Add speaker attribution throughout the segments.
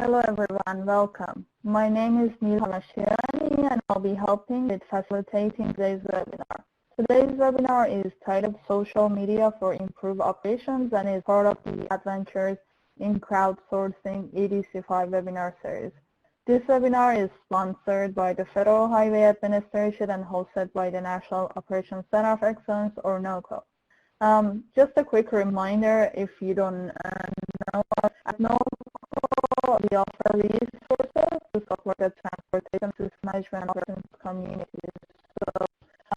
Speaker 1: Hello everyone, welcome. My name is Neil Hamashiani and I'll be helping with facilitating today's webinar. Today's webinar is titled Social Media for Improved Operations and is part of the Adventures in Crowdsourcing EDC5 webinar series. This webinar is sponsored by the Federal Highway Administration and hosted by the National Operations Center of Excellence, or NOCO. Just a quick reminder, if you don't know, at NOCO we offer resources to support the transportation system management and operations communities. So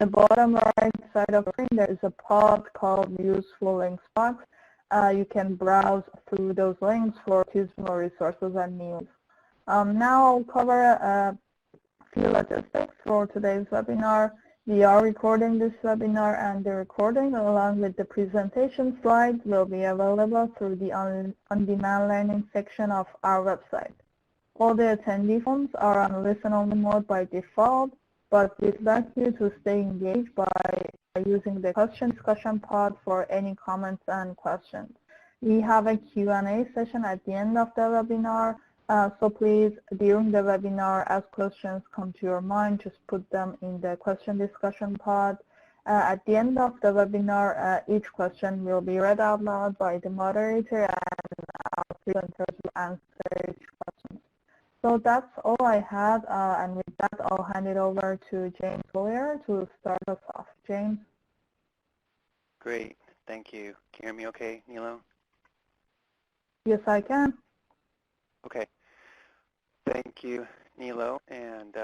Speaker 1: at the bottom right side of the screen, there is a pod called Useful Links box. You can browse through those links for useful resources and news. Now I'll cover a few logistics for today's webinar. We are recording this webinar, and the recording along with the presentation slides will be available through the on-demand learning section of our website. All the attendee phones are on listen-only mode by default, but we'd like you to stay engaged by using the question discussion pod for any comments and questions. We have a Q&A session at the end of the webinar. So please, during the webinar, as questions come to your mind, just put them in the question discussion pod. At the end of the webinar, each question will be read out loud by the moderator and our presenters will answer each question. So that's all I had, and with that, I'll hand it over to James Collier to start us off. James?
Speaker 2: Great, thank you. Can you hear me okay, Nilo?
Speaker 1: Yes, I can.
Speaker 2: Okay. Thank you, Nilo, and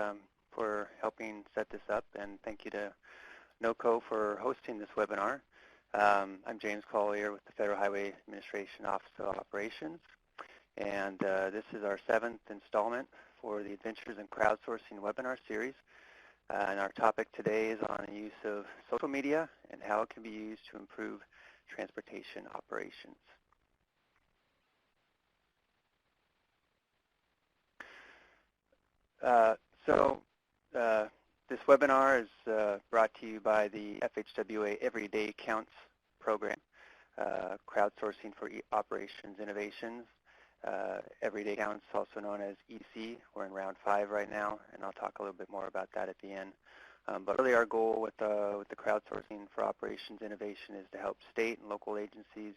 Speaker 2: for helping set this up, and thank you to NOCO for hosting this webinar. I'm James Collier with the Federal Highway Administration Office of Operations, and this is our 7th installment for the Adventures in Crowdsourcing webinar series. And our topic today is on the use of social media and how it can be used to improve transportation operations. This webinar is brought to you by the FHWA Everyday Counts program, Crowdsourcing for Operations Innovations. Everyday Counts, also known as EDC. We're in round 5 right now, and I'll talk a little bit more about that at the end. But really our goal with the Crowdsourcing for Operations Innovation is to help state and local agencies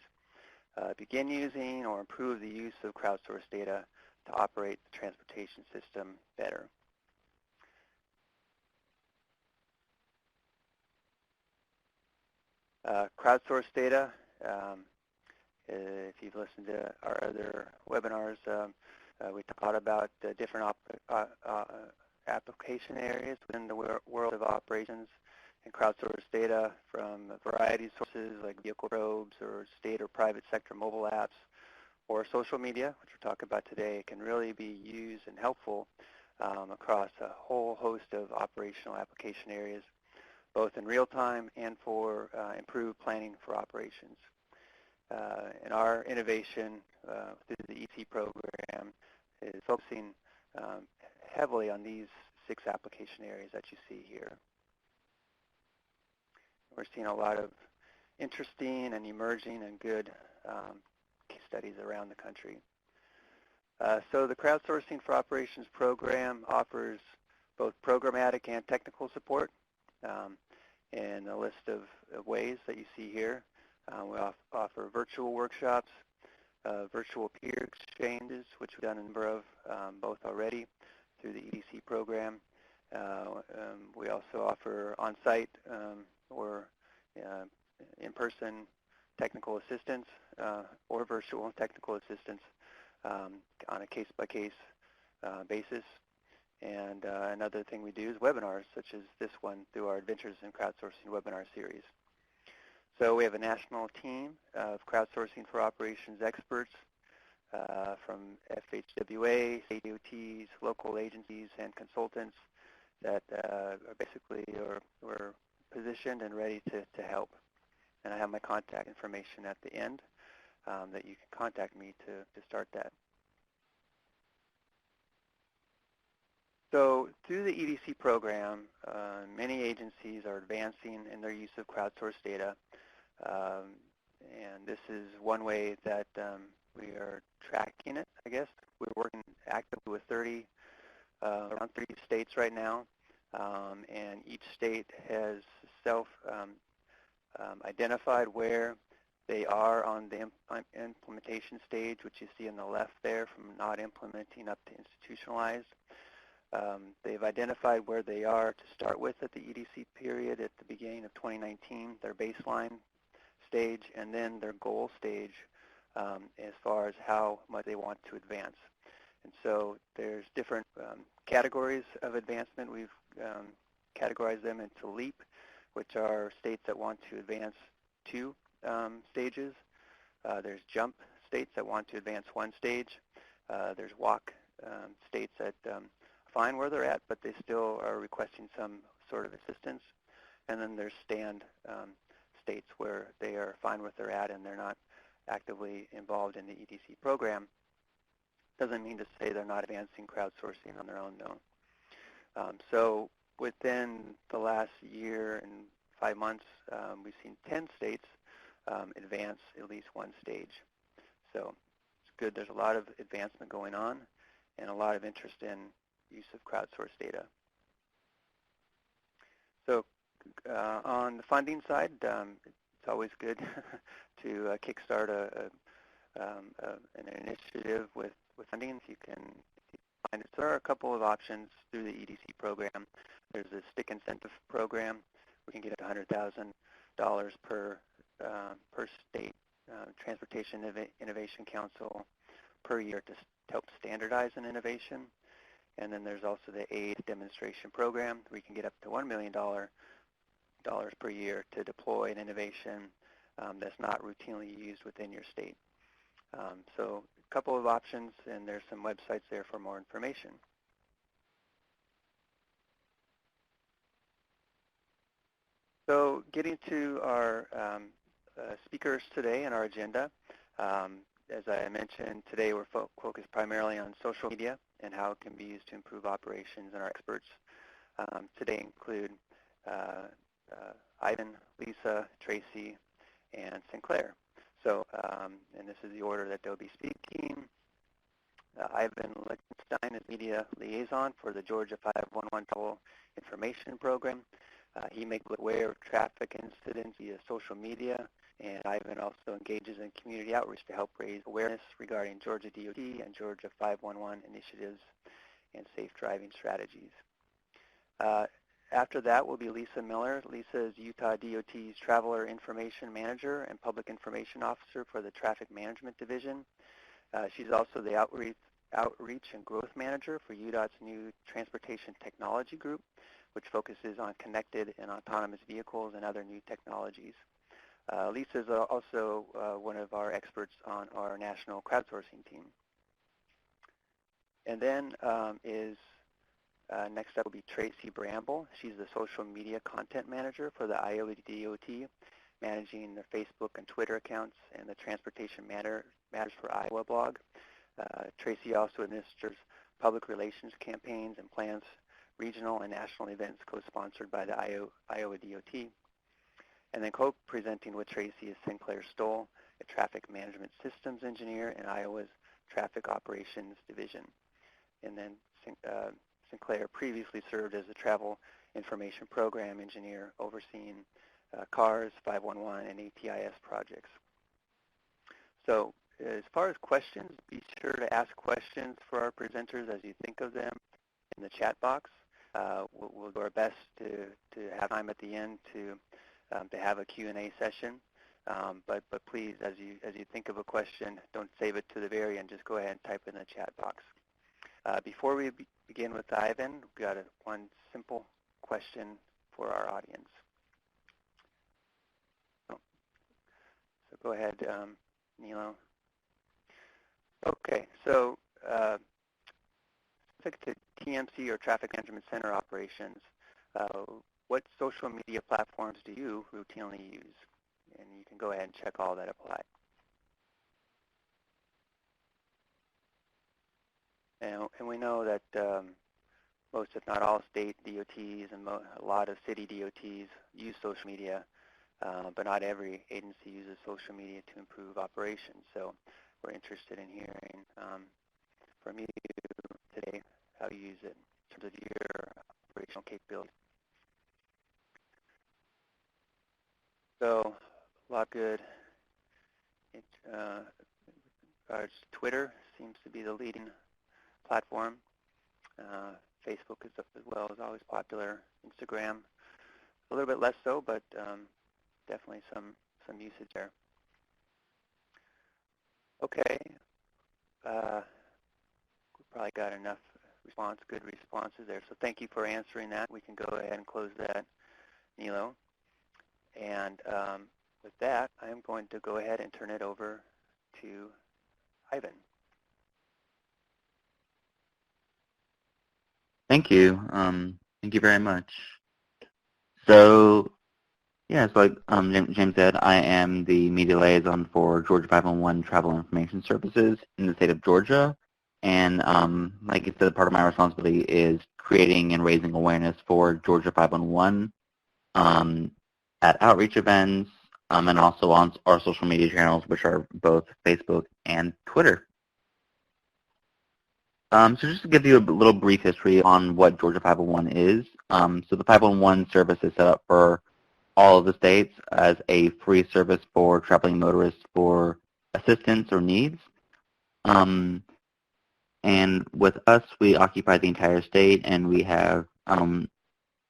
Speaker 2: begin using or improve the use of crowdsourced data to operate the transportation system better. Crowdsourced data, if you've listened to our other webinars, we talked about different application areas within the world of operations, and crowdsourced data from a variety of sources like vehicle probes or state or private sector mobile apps, or social media, which we're talking about today, can really be used and helpful across a whole host of operational application areas, both in real time and for improved planning for operations. And our innovation through the EDC program is focusing heavily on these 6 application areas that you see here. We're seeing a lot of interesting and emerging and good case studies around the country. So the Crowdsourcing for Operations program offers both programmatic and technical support in a list of ways that you see here. We offer virtual workshops, virtual peer exchanges, which we've done a number of both already through the EDC program. We also offer on-site or in-person technical assistance or virtual technical assistance on a case-by-case basis. And another thing we do is webinars, such as this one through our Adventures in Crowdsourcing webinar series. So we have a national team of crowdsourcing for operations experts from FHWA, state DOTs, local agencies, and consultants that are basically we're positioned and ready to help. And I have my contact information at the end that you can contact me to start that. So through the EDC program, many agencies are advancing in their use of crowdsourced data. And this is one way that we are tracking it, I guess. We're working actively with around 30 states right now, and each state has self-identified where they are on the implementation stage, which you see on the left there, from not implementing up to institutionalized. They've identified where they are to start with at the EDC period at the beginning of 2019, their baseline stage, and then their goal stage as far as how much they want to advance. And so there's different categories of advancement. We've categorized them into LEAP, which are states that want to advance 2 stages. There's JUMP states that want to advance 1 stage. There's WALK states that fine where they're at, but they still are requesting some sort of assistance. And then there's STAND states where they are fine where they're at and they're not actively involved in the EDC program. Doesn't mean to say they're not advancing crowdsourcing on their own, though. So within the last year and 5 months, we've seen 10 states advance at least 1 stage. So it's good. There's a lot of advancement going on and a lot of interest in use of crowdsourced data. So on the funding side, it's always good to kickstart an initiative with funding if you can find it. So there are a couple of options through the EDC program. There's a stick incentive program. We can get $100,000 per state Transportation Innovation Council per year to help standardize an innovation. And then there's also the aid demonstration program. We can get up to $1 million per year to deploy an innovation that's not routinely used within your state. So a couple of options, and there's some websites there for more information. So getting to our speakers today and our agenda, as I mentioned, today we're focused primarily on social media and how it can be used to improve operations, and our experts today include Ivan, Lisa, Tracy, and Sinclair. So, and this is the order that they'll be speaking. Ivan Lichtenstein is Media Liaison for the Georgia 511 Travel Information Program. He makes aware of traffic incidents via social media, and Ivan also engages in community outreach to help raise awareness regarding Georgia DOT and Georgia 511 initiatives and safe driving strategies. After that will be Lisa Miller. Lisa is Utah DOT's Traveler Information Manager and Public Information Officer for the Traffic Management Division. She's also the Outreach and Growth Manager for UDOT's new Transportation Technology Group, which focuses on connected and autonomous vehicles and other new technologies. Lisa is also one of our experts on our national crowdsourcing team. And then next up will be Tracy Bramble. She's the Social Media Content Manager for the Iowa DOT, managing the Facebook and Twitter accounts and the Transportation Matters for Iowa blog. Tracy also administers public relations campaigns and plans regional and national events co-sponsored by the Iowa DOT. And then co-presenting with Tracy is Sinclair Stoll, a traffic management systems engineer in Iowa's Traffic Operations Division. And then Sinclair previously served as a travel information program engineer overseeing CARS, 511, and ATIS projects. So as far as questions, be sure to ask questions for our presenters as you think of them in the chat box. We'll do our best to have time at the end to have a Q&A session. But please, as you think of a question, don't save it to the very end. Just go ahead and type it in the chat box. Before we begin with Ivan, we've got one simple question for our audience. So go ahead, Nilo. Okay, so specific to TMC or Traffic Management Center operations, what social media platforms do you routinely use? And you can go ahead and check all that apply. And we know that most, if not all, state DOTs and a lot of city DOTs use social media, but not every agency uses social media to improve operations. So we're interested in hearing from you today, how you use it in terms of your operational capabilities. So a lot good. Twitter seems to be the leading platform. Facebook is as well, is always popular. Instagram, a little bit less so, but definitely some usage there. Okay, we probably got enough good responses there. So thank you for answering that. We can go ahead and close that, Nilo. And with that, I'm going to go ahead and turn it over to Ivan.
Speaker 3: Thank you. Thank you very much. So, yeah, so like James said, I am the media liaison for Georgia 511 Travel Information Services in the state of Georgia. And like I said, part of my responsibility is creating and raising awareness for Georgia 511 at outreach events and also on our social media channels, which are both Facebook and Twitter. So just to give you a little brief history on what Georgia 511 is. So the 511 service is set up for all of the states as a free service for traveling motorists for assistance or needs. And with us, we occupy the entire state, and we have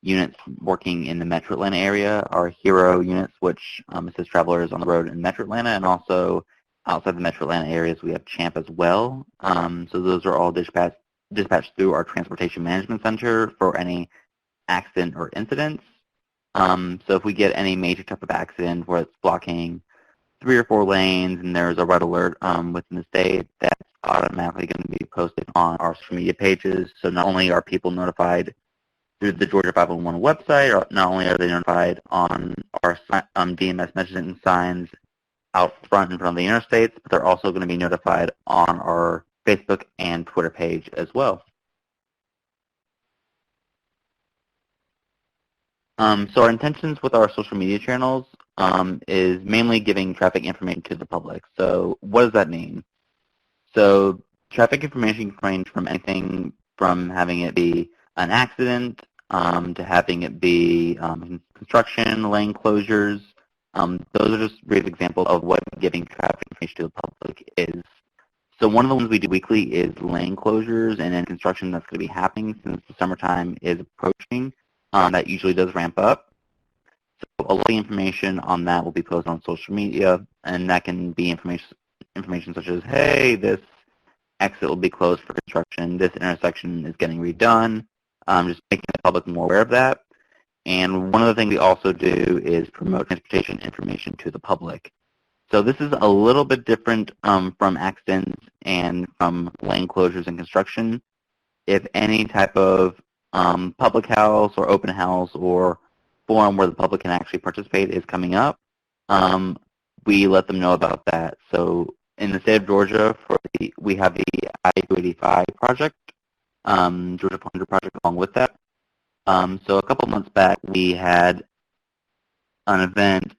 Speaker 3: units working in the Metro Atlanta area, our HERO units, which assist travelers on the road in Metro Atlanta, and also outside the Metro Atlanta areas, we have CHAMP as well. So those are all dispatched through our Transportation Management Center for any accident or incidents. So if we get any major type of accident where it's blocking 3 or 4 lanes and there's a red alert within the state, that's automatically going to be posted on our social media pages. So not only are people notified through the Georgia 511 website, or not only are they notified on our DMS messaging signs out front in front of the interstates, but they're also going to be notified on our Facebook and Twitter page as well. So our intentions with our social media channels is mainly giving traffic information to the public. So what does that mean? So traffic information can range from anything from having it be an accident to having it be construction, lane closures. Those are just brief examples of what giving traffic information to the public is. So one of the ones we do weekly is lane closures and then construction that's going to be happening since the summertime is approaching. That usually does ramp up. So a lot of the information on that will be posted on social media, and that can be information such as, hey, this exit will be closed for construction, this intersection is getting redone, just making the public more aware of that. And one of the things we also do is promote transportation information to the public. So this is a little bit different from accidents and from lane closures and construction. If any type of public house or open house or forum where the public can actually participate is coming up, we let them know about that. So in the state of Georgia, we have the EDC5 project, Georgia 400 project along with that. So a couple months back, we had an event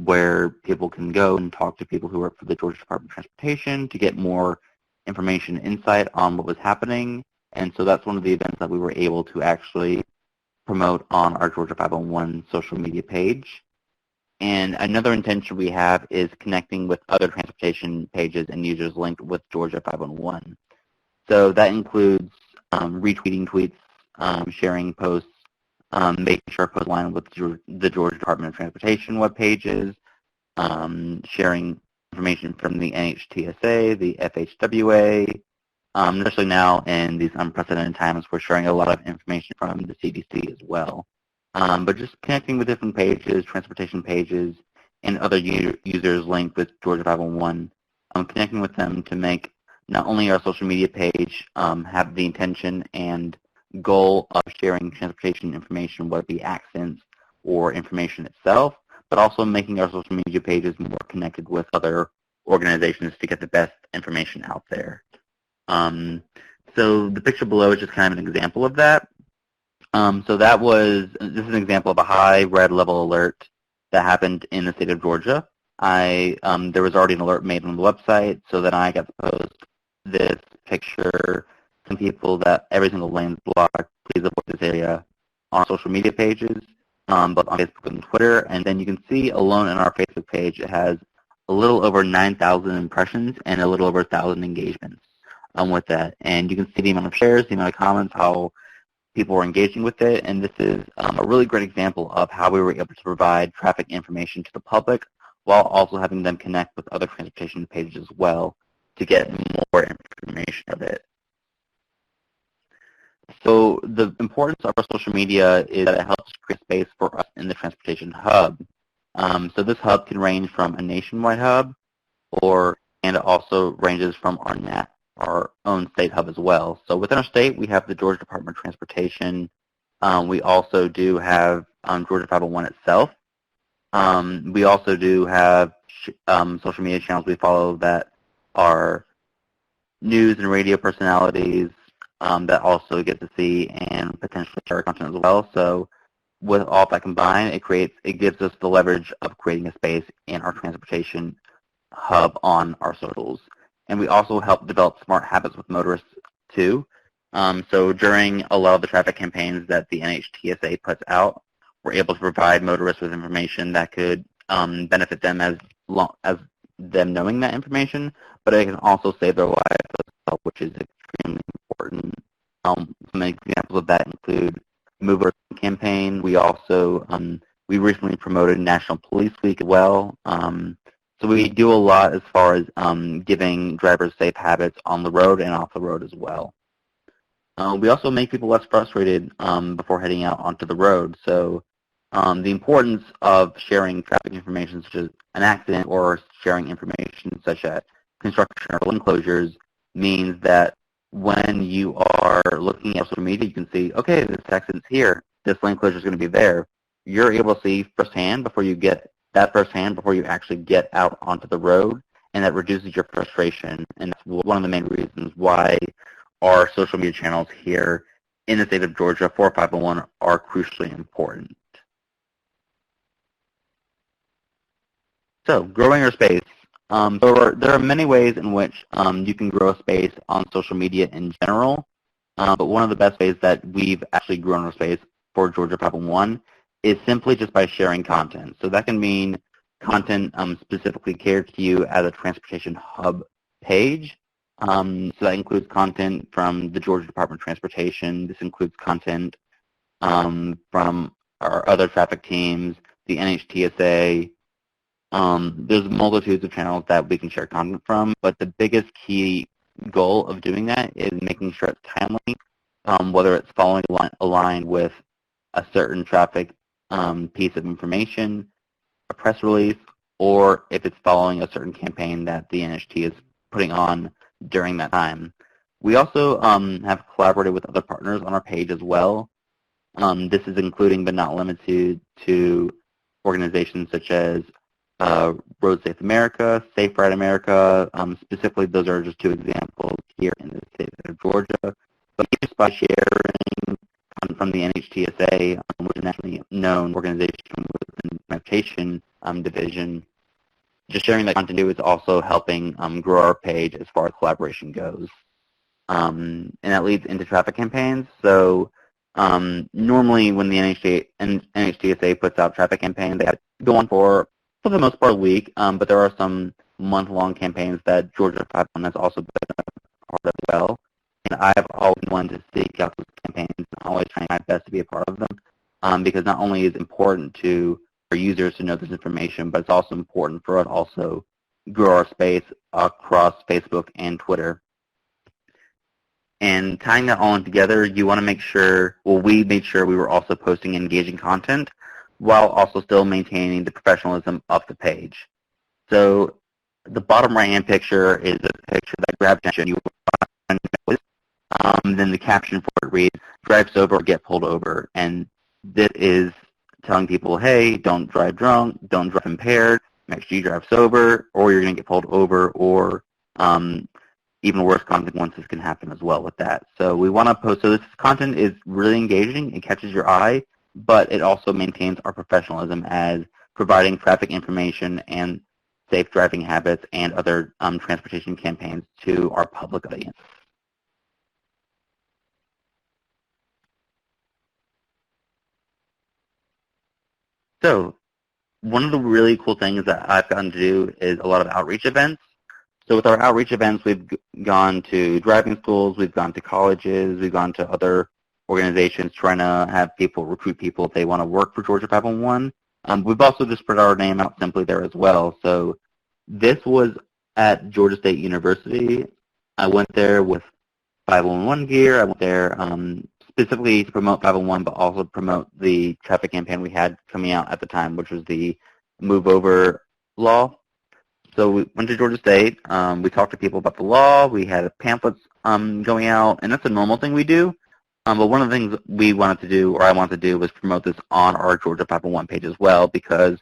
Speaker 3: where people can go and talk to people who work for the Georgia Department of Transportation to get more information and insight on what was happening. And so that's one of the events that we were able to actually promote on our Georgia 511 social media page. And another intention we have is connecting with other transportation pages and users linked with Georgia 511. So that includes retweeting tweets, sharing posts, making sure posts align with the Georgia Department of Transportation web pages, sharing information from the NHTSA, the FHWA, especially now in these unprecedented times, we're sharing a lot of information from the CDC as well. But just connecting with different pages, transportation pages, and other users linked with Georgia 511, connecting with them to make not only our social media page have the intention and goal of sharing transportation information, whether it be accidents or information itself, but also making our social media pages more connected with other organizations to get the best information out there. So the picture below is just kind of an example of that. So this is an example of a high red level alert that happened in the state of Georgia. there was already an alert made on the website, so then I got to post this picture to people that every single lane is blocked. Please avoid this area on social media pages, both on Facebook and Twitter. And then you can see alone in our Facebook page, it has a little over 9,000 impressions and a little over 1,000 engagements with that. And you can see the amount of shares, the amount of comments, how people were engaging with it. And this is a really great example of how we were able to provide traffic information to the public while also having them connect with other transportation pages as well to get more information of it. So the importance of our social media is that it helps create space for us in the transportation hub. So this hub can range from a nationwide hub, and it also ranges from our own state hub as well. So within our state, we have the Georgia Department of Transportation. We also do have Georgia 501 itself. We also do have social media channels we follow that are news and radio personalities that also get to see and potentially share content as well. So with all that combined, it gives us the leverage of creating a space in our transportation hub on our socials. And we also help develop smart habits with motorists too. So during a lot of the traffic campaigns that the NHTSA puts out, we're able to provide motorists with information that could benefit them as them knowing that information, but it can also save their lives as well, which is extremely important. Some examples of that include Move Our campaign. We also we recently promoted National Police Week as well. So we do a lot as far as giving drivers safe habits on the road and off the road as well. We also make people less frustrated before heading out onto the road. So the importance of sharing traffic information such as an accident or sharing information such as construction or lane closures means that when you are looking at social media, you can see, okay, this accident's here, this lane closure is going to be there. You're able to see firsthand before you actually get out onto the road, and that reduces your frustration. And that's one of the main reasons why our social media channels here in the state of Georgia for 501 are crucially important. So, growing your space. There are many ways in which you can grow a space on social media in general, but one of the best ways that we've actually grown our space for Georgia 501 is simply just by sharing content. So that can mean content specifically catered to you as a transportation hub page. So that includes content from the Georgia Department of Transportation. This includes content from our other traffic teams, the NHTSA. There's multitudes of channels that we can share content from, but the biggest key goal of doing that is making sure it's timely, whether it's following a line with a certain traffic piece of information, a press release, or if it's following a certain campaign that the NHT is putting on during that time. We also have collaborated with other partners on our page as well. This is including but not limited to organizations such as Road Safe America, Safe Ride America. Specifically, those are just two examples here in the state of Georgia. But just by sharing from the NHTSA, which is a nationally known organization within the transportation division, just sharing that content is also helping grow our page as far as collaboration goes. And that leads into traffic campaigns. So normally when the NHTSA puts out traffic campaigns, they have to go on for the most part a week, but there are some month-long campaigns that Georgia 501 has also been a part of as well. And I've always wanted to seek out those campaigns and always trying my best to be a part of them because not only is it important to our users to know this information, but it's also important for us to also grow our space across Facebook and Twitter. And tying that all in together, you want to make sure, we made sure we were also posting engaging content while also still maintaining the professionalism of the page. So the bottom right-hand picture is a picture that grabs attention. You want to notice. Then the caption for it reads, drive sober or get pulled over. And this is telling people, hey, don't drive drunk, don't drive impaired, make sure you drive sober, or you're going to get pulled over, or even worse consequences can happen as well with that. So we want to post, so this content is really engaging, it catches your eye, but it also maintains our professionalism as providing traffic information and safe driving habits and other transportation campaigns to our public audience. So one of the really cool things that I've gotten to do is a lot of outreach events. So with our outreach events, we've gone to driving schools, we've gone to colleges, we've gone to other organizations trying to have people recruit people if they want to work for Georgia 511. We've also just put our name out simply there as well. So this was at Georgia State University. I went there with 511 gear. I went there specifically to promote 511, but also promote the traffic campaign we had coming out at the time, which was the Move Over law. So we went to Georgia State. We talked to people about the law. We had pamphlets going out, and that's a normal thing we do. But one of the things we wanted to do, or I wanted to do, was promote this on our Georgia 511 page as well, because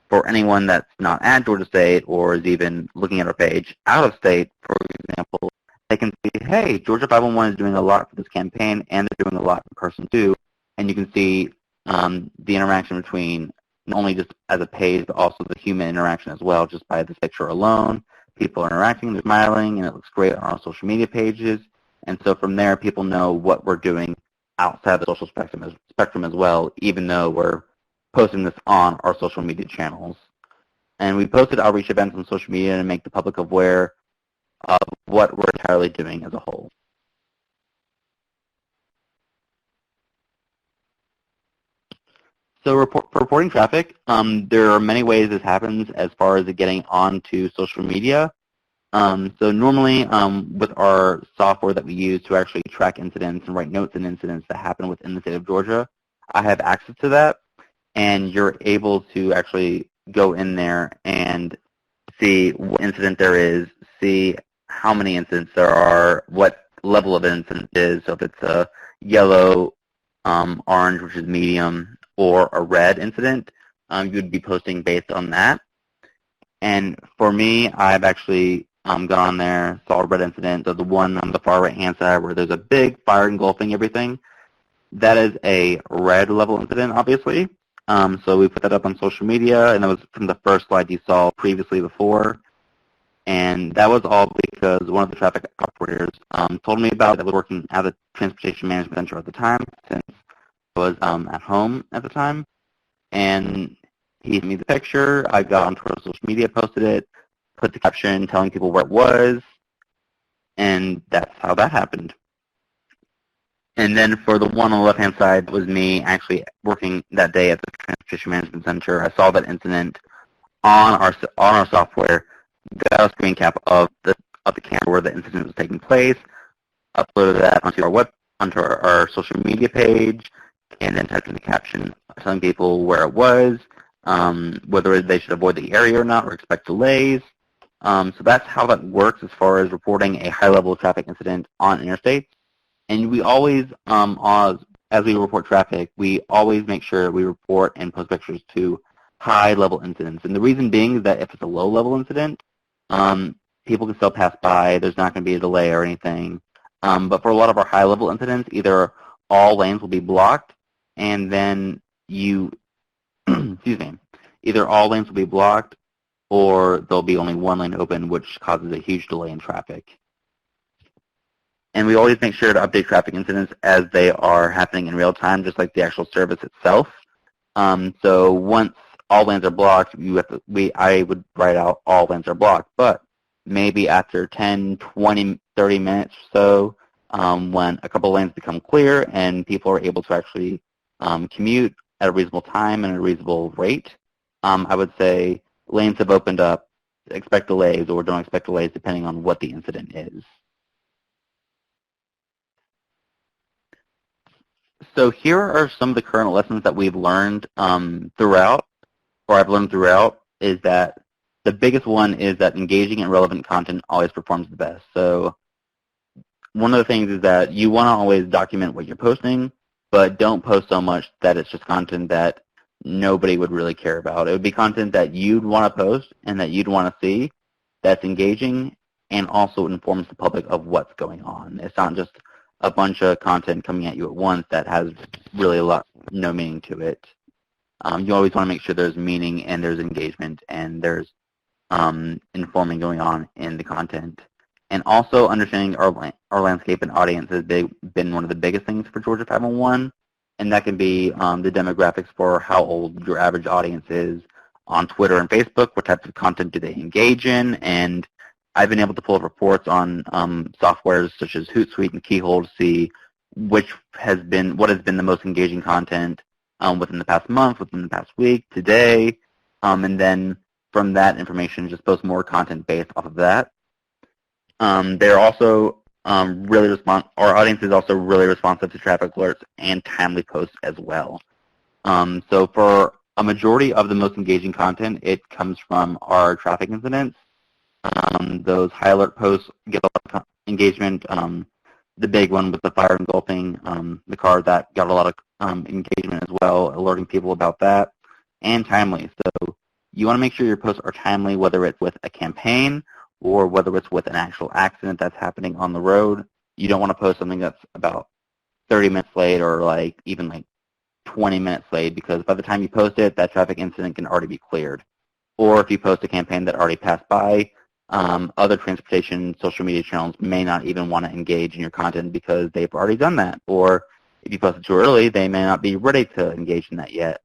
Speaker 3: for anyone that's not at Georgia State or is even looking at our page out of state, for example, they can see, hey, Georgia 511 is doing a lot for this campaign, and they're doing a lot in person too. And you can see the interaction between not only just as a page, but also the human interaction as well, just by this picture alone. People are interacting, they're smiling, and it looks great on our social media pages. And so from there, people know what we're doing outside the social spectrum as well, even though we're posting this on our social media channels. And we posted outreach events on social media to make the public aware of what we're entirely doing as a whole. So for reporting traffic, there are many ways this happens as far as it getting onto social media. So normally with our software that we use to actually track incidents and write notes and incidents that happen within the state of Georgia, I have access to that, and you're able to actually go in there and see what incident there is, see how many incidents there are, what level of incident is, so if it's a yellow, orange, which is medium, or a red incident, you'd be posting based on that. And for me, I've actually gone on there, saw a red incident, so the one on the far right-hand side where there's a big fire engulfing everything. That is a red level incident, obviously. So we put that up on social media, and that was from the first slide you saw previously before. And that was all because one of the traffic operators told me about it. I was working at the Transportation Management Center at the time, since I was at home at the time. And he sent me the picture. I got onto our social media, posted it, put the caption telling people where it was, and that's how that happened. And then for the one on the left-hand side was me actually working that day at the Transportation Management Center. I saw that incident on our software, got a screen cap of the camera where the incident was taking place, uploaded that onto our social media page, and then typed in the caption telling people where it was, whether they should avoid the area or not, or expect delays. So that's how that works as far as reporting a high-level traffic incident on interstates. And we always, as we report traffic, we always make sure we report and post pictures to high-level incidents. And the reason being is that if it's a low-level incident, people can still pass by. There's not going to be a delay or anything. But for a lot of our high-level incidents, either all lanes will be blocked, and then excuse me, either all lanes will be blocked, or there'll be only one lane open, which causes a huge delay in traffic. And we always make sure to update traffic incidents as they are happening in real time, just like the actual service itself. So once all lanes are blocked, I would write out all lanes are blocked. But maybe after 10, 20, 30 minutes or so, when a couple lanes become clear and people are able to actually commute at a reasonable time and a reasonable rate, I would say lanes have opened up, expect delays or don't expect delays depending on what the incident is. So here are some of the current lessons that we've learned throughout, is that the biggest one is that engaging and relevant content always performs the best. So one of the things is that you want to always document what you're posting, but don't post so much that it's just content that nobody would really care about. It would be content that you'd want to post and that you'd want to see, that's engaging and also informs the public of what's going on. It's not just a bunch of content coming at you at once that has really no meaning to it. You always want to make sure there's meaning and there's engagement and there's informing going on in the content. And also understanding our landscape and audience has been one of the biggest things for Georgia 511, and that can be the demographics for how old your average audience is on Twitter and Facebook, what types of content do they engage in, and I've been able to pull up reports on softwares such as Hootsuite and Keyhole to see what has been the most engaging content within the past month, within the past week, today, and then from that information just post more content based off of that. They're also our audience is also really responsive to traffic alerts and timely posts as well. So for a majority of the most engaging content, it comes from our traffic incidents. Those high alert posts get a lot of engagement. The big one with the fire engulfing the car, that got a lot of engagement as well, alerting people about that, and timely. So you want to make sure your posts are timely, whether it's with a campaign or whether it's with an actual accident that's happening on the road. You don't want to post something that's about 30 minutes late or even 20 minutes late, because by the time you post it, that traffic incident can already be cleared. Or if you post a campaign that already passed by, other transportation social media channels may not even want to engage in your content because they've already done that. Or if you post it too early, they may not be ready to engage in that yet.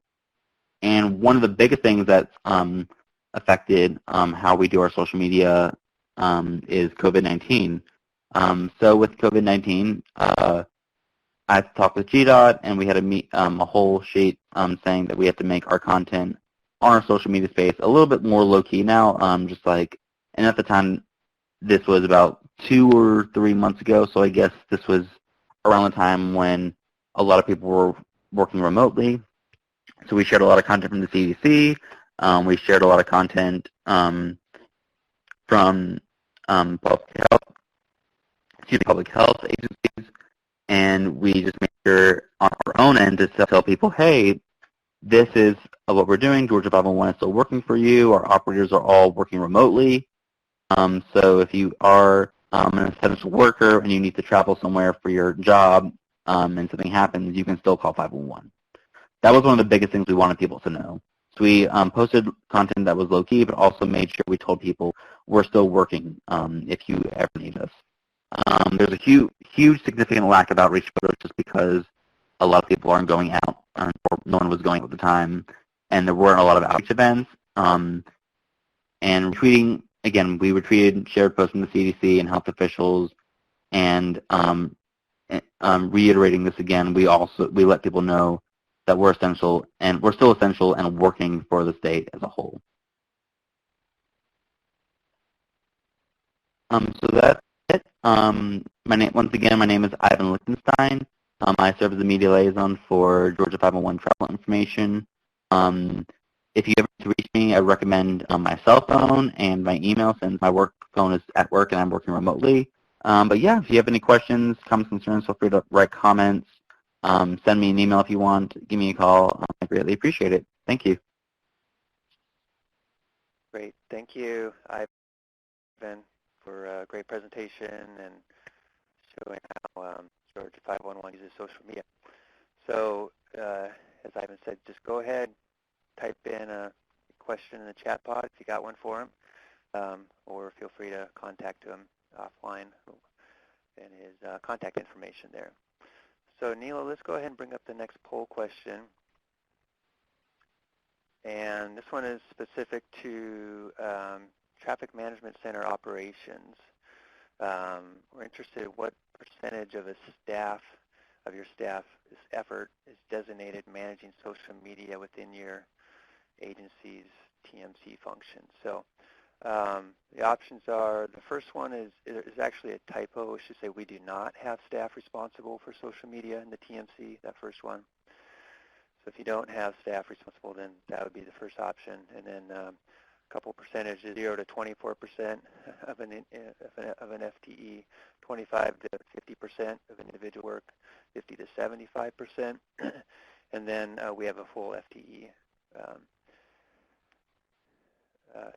Speaker 3: And one of the biggest things that's affected how we do our social media is COVID-19. So with COVID-19, I had to talk with GDOT, and we had a whole sheet saying that we have to make our content on our social media space a little bit more low-key now, and at the time, this was about 2 or 3 months ago, so I guess this was around the time when a lot of people were working remotely. So we shared a lot of content from the CDC. We shared a lot of content from public health agencies, and we just made sure on our own end to tell people, hey, this is what we're doing. Georgia 511 is still working for you. Our operators are all working remotely. So if you are an essential worker and you need to travel somewhere for your job and something happens, you can still call 511. That was one of the biggest things we wanted people to know. So we posted content that was low-key, but also made sure we told people we're still working if you ever need us. There's a huge significant lack of outreach photos just because a lot of people aren't going out, or no one was going out at the time, and there weren't a lot of outreach events. And retweeting, again, we retweeted shared posts from the CDC and health officials, and reiterating this again, we let people know that we're essential, and we're still essential and working for the state as a whole. So that's it. Once again, my name is Ivan Lichtenstein. I serve as the media liaison for Georgia 511 Travel Information. If you ever need to reach me, I recommend my cell phone and my email, since my work phone is at work and I'm working remotely. But yeah, if you have any questions, comments, concerns, feel free to write comments. Send me an email if you want. Give me a call. I greatly appreciate it. Thank you.
Speaker 2: Great. Thank you, Ivan, for a great presentation and showing how Georgia 511 uses social media. So as Ivan said, just go ahead, type in a question in the chat pod if you got one for him, or feel free to contact him offline and his contact information there. So Neela, let's go ahead and bring up the next poll question. And this one is specific to traffic management center operations. We're interested in what percentage of your staff's effort is designated managing social media within your agency's TMC function. So the options are, the first one is actually a typo. It should say we do not have staff responsible for social media in the TMC, that first one. So if you don't have staff responsible, then that would be the first option. And then a couple percentages, 0 to 24% of an FTE, 25 to 50% of individual work, 50 to 75%, and then we have a full FTE.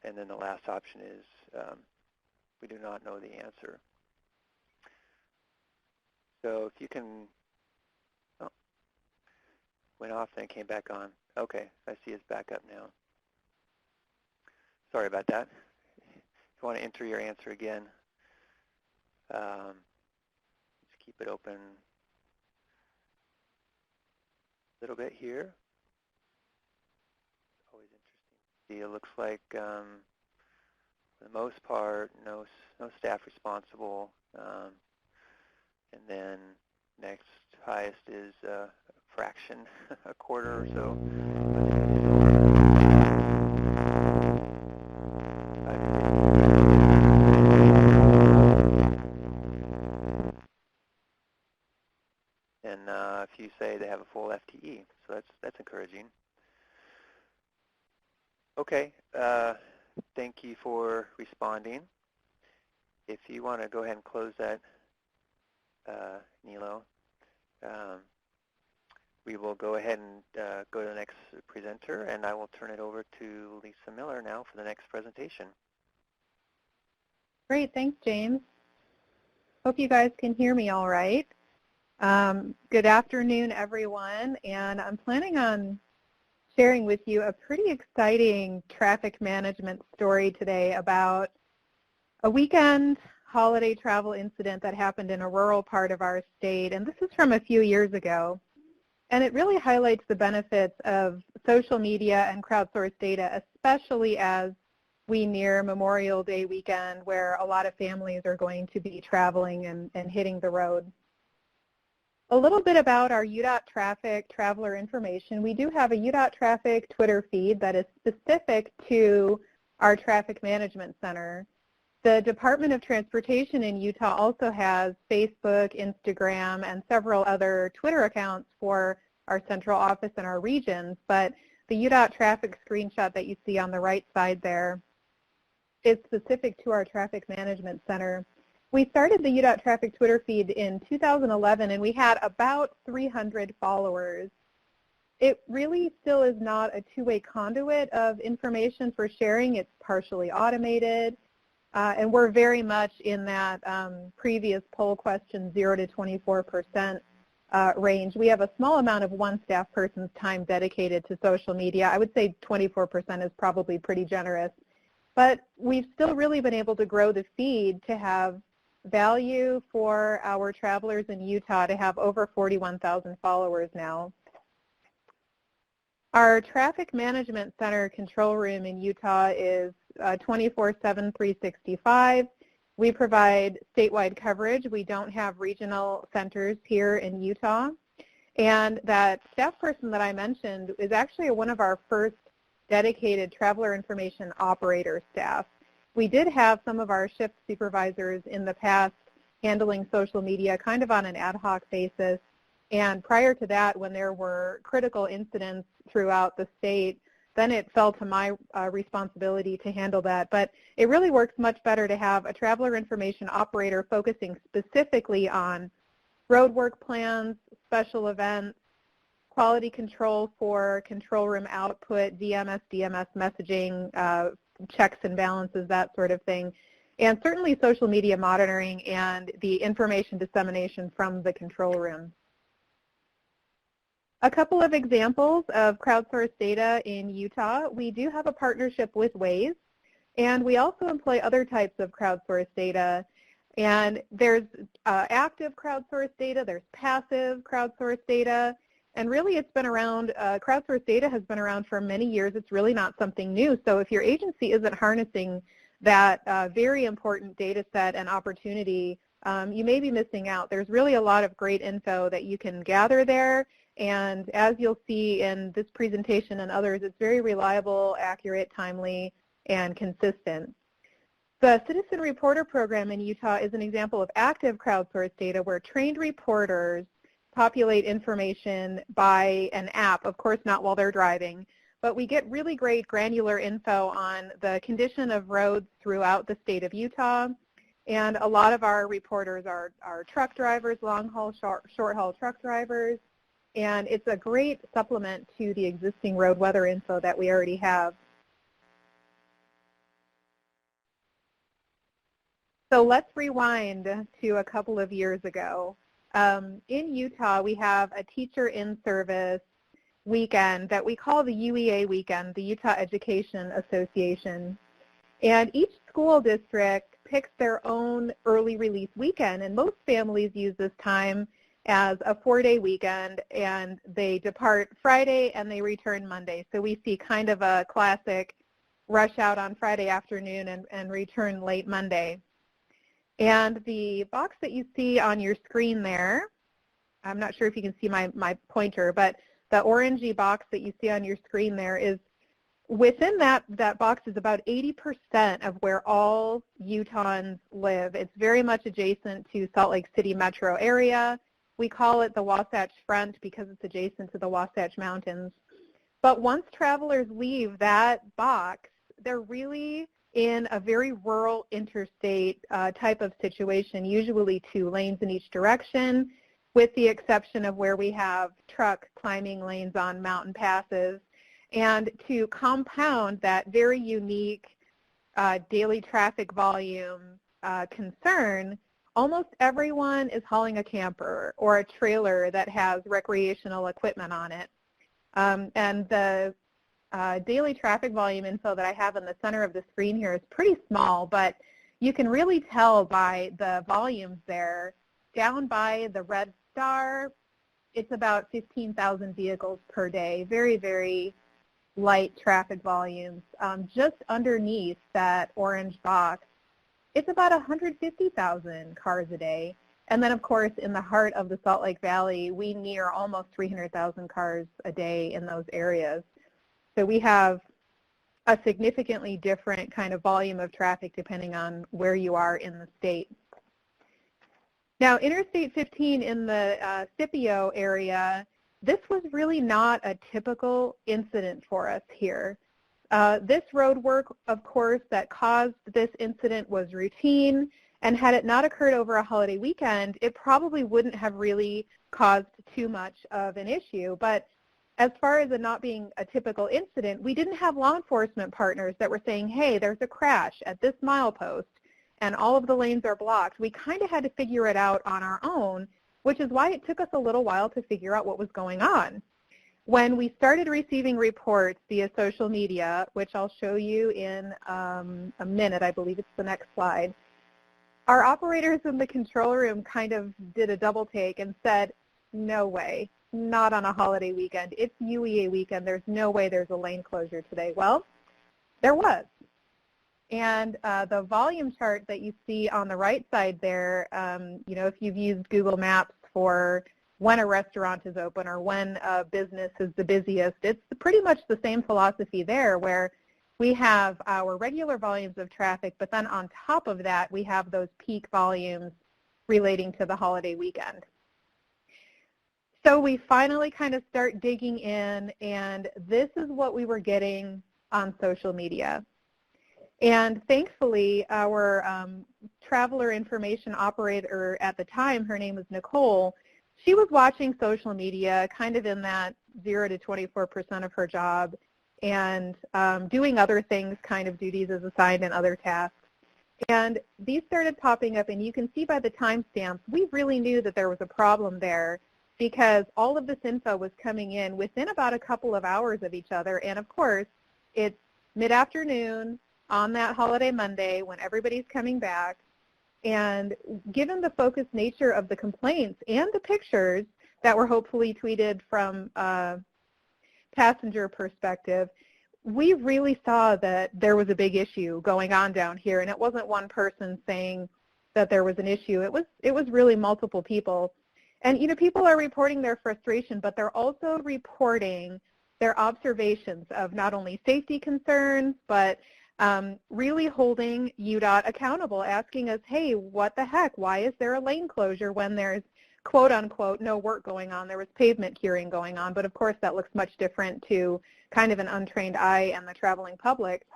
Speaker 2: And then the last option is we do not know the answer. So if you can, oh, went off, then came back on. Okay, I see it's back up now. Sorry about that. if you want to enter your answer again, just keep it open a little bit here. It's always interesting to see. It looks like, for the most part, no staff responsible. And then next highest is a fraction, a quarter or so. And if you say they have a full FTE, so that's encouraging. Okay, thank you for responding. If you want to go ahead and close that, Nilo, we will go ahead and go to the next presenter, and I will turn it over to Lisa Miller now for the next presentation.
Speaker 4: Great, thanks, James. Hope you guys can hear me all right. Good afternoon, everyone, and I'm planning on sharing with you a pretty exciting traffic management story today about a weekend holiday travel incident that happened in a rural part of our state, and this is from a few years ago. And it really highlights the benefits of social media and crowdsourced data, especially as we near Memorial Day weekend, where a lot of families are going to be traveling and hitting the road. A little bit about our UDOT traffic traveler information. We do have a UDOT traffic Twitter feed that is specific to our traffic management center. The Department of Transportation in Utah also has Facebook, Instagram, and several other Twitter accounts for our central office and our regions, but the UDOT traffic screenshot that you see on the right side there is specific to our traffic management center. We started the UDOT traffic Twitter feed in 2011, and we had about 300 followers. It really still is not a two-way conduit of information for sharing. It's partially automated. And we're very much in that previous poll question 0 to 24% range. We have a small amount of one staff person's time dedicated to social media. I would say 24% is probably pretty generous. But we've still really been able to grow the feed to have value for our travelers in Utah to have over 41,000 followers now. Our traffic management center control room in Utah is 24/7, 365. We provide statewide coverage. We don't have regional centers here in Utah. And that staff person that I mentioned is actually one of our first dedicated traveler information operator staff. We did have some of our shift supervisors in the past handling social media kind of on an ad hoc basis. And prior to that, when there were critical incidents throughout the state, then it fell to my responsibility to handle that. But it really works much better to have a traveler information operator focusing specifically on roadwork plans, special events, quality control for control room output, DMS messaging, checks and balances, that sort of thing, and certainly social media monitoring and the information dissemination from the control room. A couple of examples of crowdsourced data in Utah. We do have a partnership with Waze, and we also employ other types of crowdsourced data. And there's active crowdsourced data, there's passive crowdsourced data, and really it's been around, crowdsourced data has been around for many years. It's really not something new. So if your agency isn't harnessing that very important data set and opportunity, you may be missing out. There's really a lot of great info that you can gather there. And as you'll see in this presentation and others, it's very reliable, accurate, timely, and consistent. The Citizen Reporter Program in Utah is an example of active crowdsourced data where trained reporters populate information by an app, of course not while they're driving, but we get really great granular info on the condition of roads throughout the state of Utah. And a lot of our reporters are truck drivers, long-haul, short-haul truck drivers. And it's a great supplement to the existing road weather info that we already have. So let's rewind to a couple of years ago. In Utah, we have a teacher in service weekend that we call the UEA weekend, the Utah Education Association. And each school district picks their own early release weekend, and most families use this time as a 4-day weekend, and they depart Friday and they return Monday. So we see kind of a classic rush out on Friday afternoon and return late Monday. And the box that you see on your screen there, I'm not sure if you can see my pointer, but the orangey box that you see on your screen there is within that box is about 80% of where all Utahns live. It's very much adjacent to Salt Lake City metro area. We call it the Wasatch Front because it's adjacent to the Wasatch Mountains. But once travelers leave that box, they're really in a very rural interstate type of situation, usually 2 lanes in each direction, with the exception of where we have truck climbing lanes on mountain passes. And to compound that very unique daily traffic volume concern, almost everyone is hauling a camper or a trailer that has recreational equipment on it. And the daily traffic volume info that I have in the center of the screen here is pretty small, but you can really tell by the volumes there. Down by the red star, it's about 15,000 vehicles per day, very, very light traffic volumes. Just underneath that orange box, it's about 150,000 cars a day. And then, of course, in the heart of the Salt Lake Valley, we near almost 300,000 cars a day in those areas. So we have a significantly different kind of volume of traffic depending on where you are in the state. Now, Interstate 15 in the Scipio area, this was really not a typical incident for us here. This road work, of course, that caused this incident was routine, and had it not occurred over a holiday weekend, it probably wouldn't have really caused too much of an issue. But as far as it not being a typical incident, we didn't have law enforcement partners that were saying, hey, there's a crash at this milepost, and all of the lanes are blocked. We kind of had to figure it out on our own, which is why it took us a little while to figure out what was going on. When we started receiving reports via social media, which I'll show you in a minute, I believe it's the next slide, our operators in the control room kind of did a double take and said, no way, not on a holiday weekend. It's UEA weekend. There's no way there's a lane closure today. Well, there was. And the volume chart that you see on the right side there, if you've used Google Maps for when a restaurant is open or when a business is the busiest, it's pretty much the same philosophy there, where we have our regular volumes of traffic, but then on top of that, we have those peak volumes relating to the holiday weekend. So we finally kind of start digging in, and this is what we were getting on social media. And thankfully, our traveler information operator at the time, her name was Nicole, she was watching social media kind of in that 0 to 24% of her job, and doing other things, kind of duties as assigned and other tasks. And these started popping up, and you can see by the timestamps, we really knew that there was a problem there, because all of this info was coming in within about a couple of hours of each other. And of course, it's mid-afternoon on that holiday Monday when everybody's coming back. And given the focused nature of the complaints and the pictures that were hopefully tweeted from a passenger perspective, we really saw that there was a big issue going on down here. And it wasn't one person saying that there was an issue. It was really multiple people. And people are reporting their frustration, but they're also reporting their observations of not only safety concerns, but really holding UDOT accountable, asking us, hey, what the heck? Why is there a lane closure when there's, quote unquote, no work going on? There was pavement curing going on, but of course that looks much different to kind of an untrained eye and the traveling public.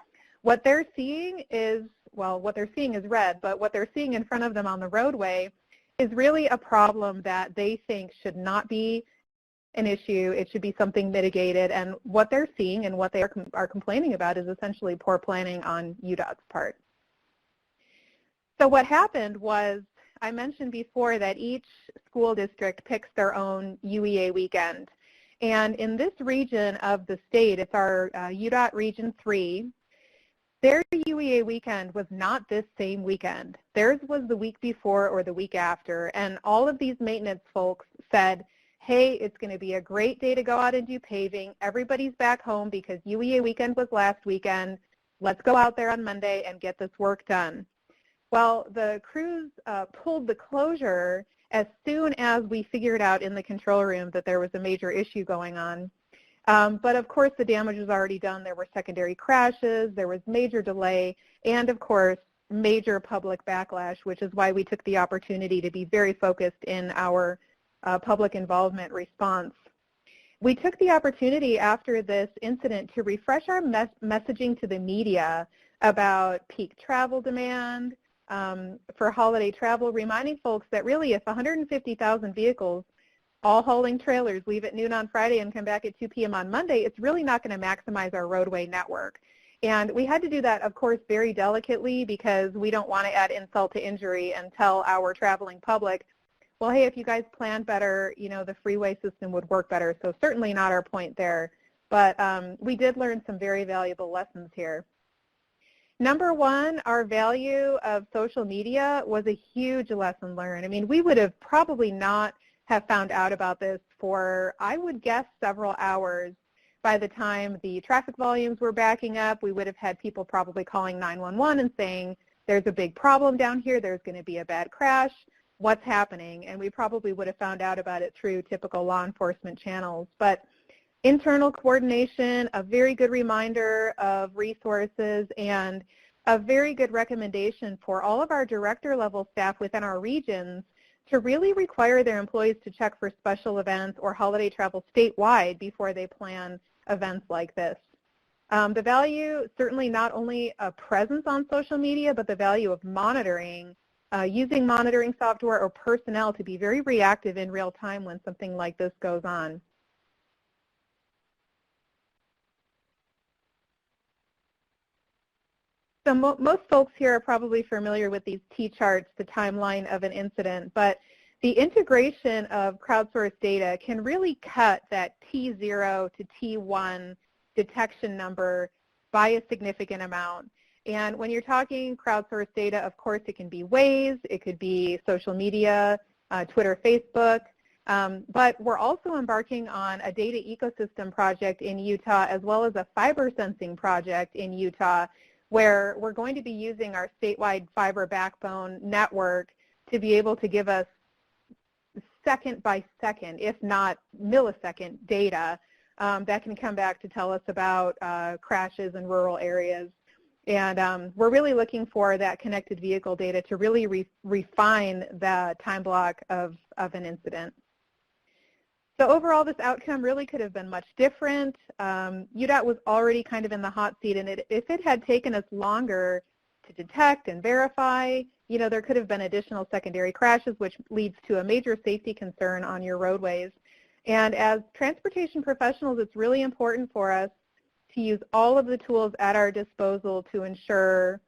Speaker 4: What they're seeing is, well, what they're seeing is red, but what they're seeing in front of them on the roadway is really a problem that they think should not be an issue. It should be something mitigated, and what they're seeing and what they are complaining about is essentially poor planning on UDOT's part. So what happened was, I mentioned before that each school district picks their own UEA weekend, and in this region of the state, it's our UDOT Region 3, Their UEA weekend was not this same weekend. Theirs was the week before or the week after, and all of these maintenance folks said, hey, it's going to be a great day to go out and do paving. Everybody's back home because UEA weekend was last weekend. Let's go out there on Monday and get this work done. Well, the crews pulled the closure as soon as we figured out in the control room that there was a major issue going on. But of course, the damage was already done. There were secondary crashes, there was major delay, and of course, major public backlash, which is why we took the opportunity to be very focused in our public involvement response. We took the opportunity after this incident to refresh our messaging to the media about peak travel demand for holiday travel, reminding folks that really if 150,000 vehicles all hauling trailers leave at noon on Friday and come back at 2 p.m. on Monday, it's really not going to maximize our roadway network. And we had to do that, of course, very delicately because we don't want to add insult to injury and tell our traveling public, well, hey, if you guys planned better, you know, the freeway system would work better. So certainly not our point there. But we did learn some very valuable lessons here. Number one, our value of social media was a huge lesson learned. I mean, we would have probably not have found out about this for, I would guess, several hours. By the time the traffic volumes were backing up, we would have had people probably calling 911 and saying, there's a big problem down here, there's going to be a bad crash, what's happening? And we probably would have found out about it through typical law enforcement channels. But internal coordination, a very good reminder of resources, and a very good recommendation for all of our director level staff within our regions to really require their employees to check for special events or holiday travel statewide before they plan events like this. The value, certainly not only a presence on social media, but the value of monitoring, using monitoring software or personnel to be very reactive in real time when something like this goes on. So most folks here are probably familiar with these T-charts, the timeline of an incident, but the integration of crowdsourced data can really cut that T0 to T1 detection number by a significant amount. And when you're talking crowdsourced data, of course, it can be Waze, it could be social media, Twitter, Facebook, but we're also embarking on a data ecosystem project in Utah as well as a fiber sensing project in Utah where we're going to be using our statewide fiber backbone network to be able to give us second by second, if not millisecond data that can come back to tell us about crashes in rural areas. And we're really looking for that connected vehicle data to really refine the time block of an incident. So overall, this outcome really could have been much different. UDOT was already kind of in the hot seat, and if it had taken us longer to detect and verify, you know, there could have been additional secondary crashes, which leads to a major safety concern on your roadways. And as transportation professionals, it's really important for us to use all of the tools at our disposal to ensure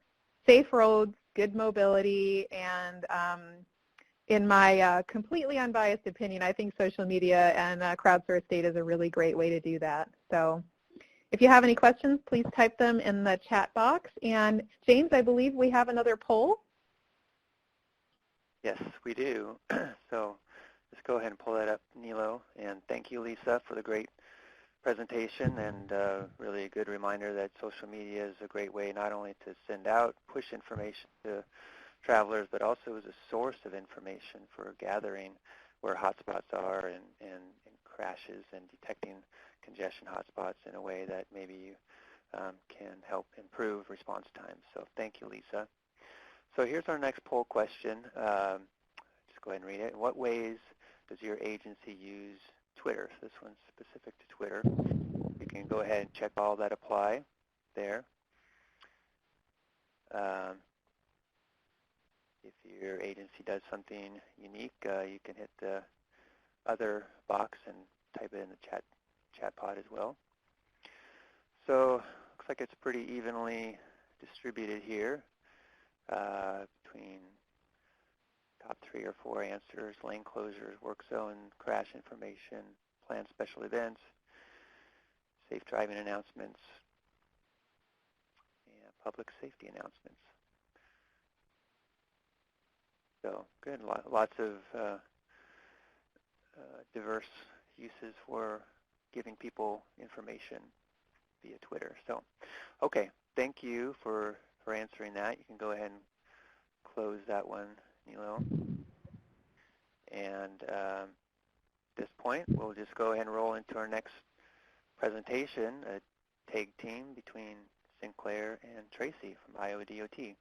Speaker 4: safe roads, good mobility, and in my completely unbiased opinion, I think social media and crowdsourced data is a really great way to do that. So if you have any questions, please type them in the chat box. And James, I believe we have another poll.
Speaker 2: Yes, we do. So let's go ahead and pull that up, Nilo. And thank you, Lisa, for the great presentation and really a good reminder that social media is a great way not only to send out, push information to travelers, but also as a source of information for gathering where hotspots are and crashes and detecting congestion hotspots in a way that maybe you can help improve response times. So thank you, Lisa. So here's our next poll question. Just go ahead and read it. In what ways does your agency use Twitter? So this one's specific to Twitter. You can go ahead and check all that apply there. If your agency does something unique, you can hit the other box and type it in the chat pod as well. So looks like it's pretty evenly distributed here between top 3 or 4 answers: lane closures, work zone, crash information, planned special events, safe driving announcements, public safety announcements. So good, lots of diverse uses for giving people information via Twitter. So, okay, thank you for answering that. You can go ahead and close that one, Nilo. And at this point, we'll just go ahead and roll into our next presentation, a tag team between Sinclair and Tracy from Iowa DOT.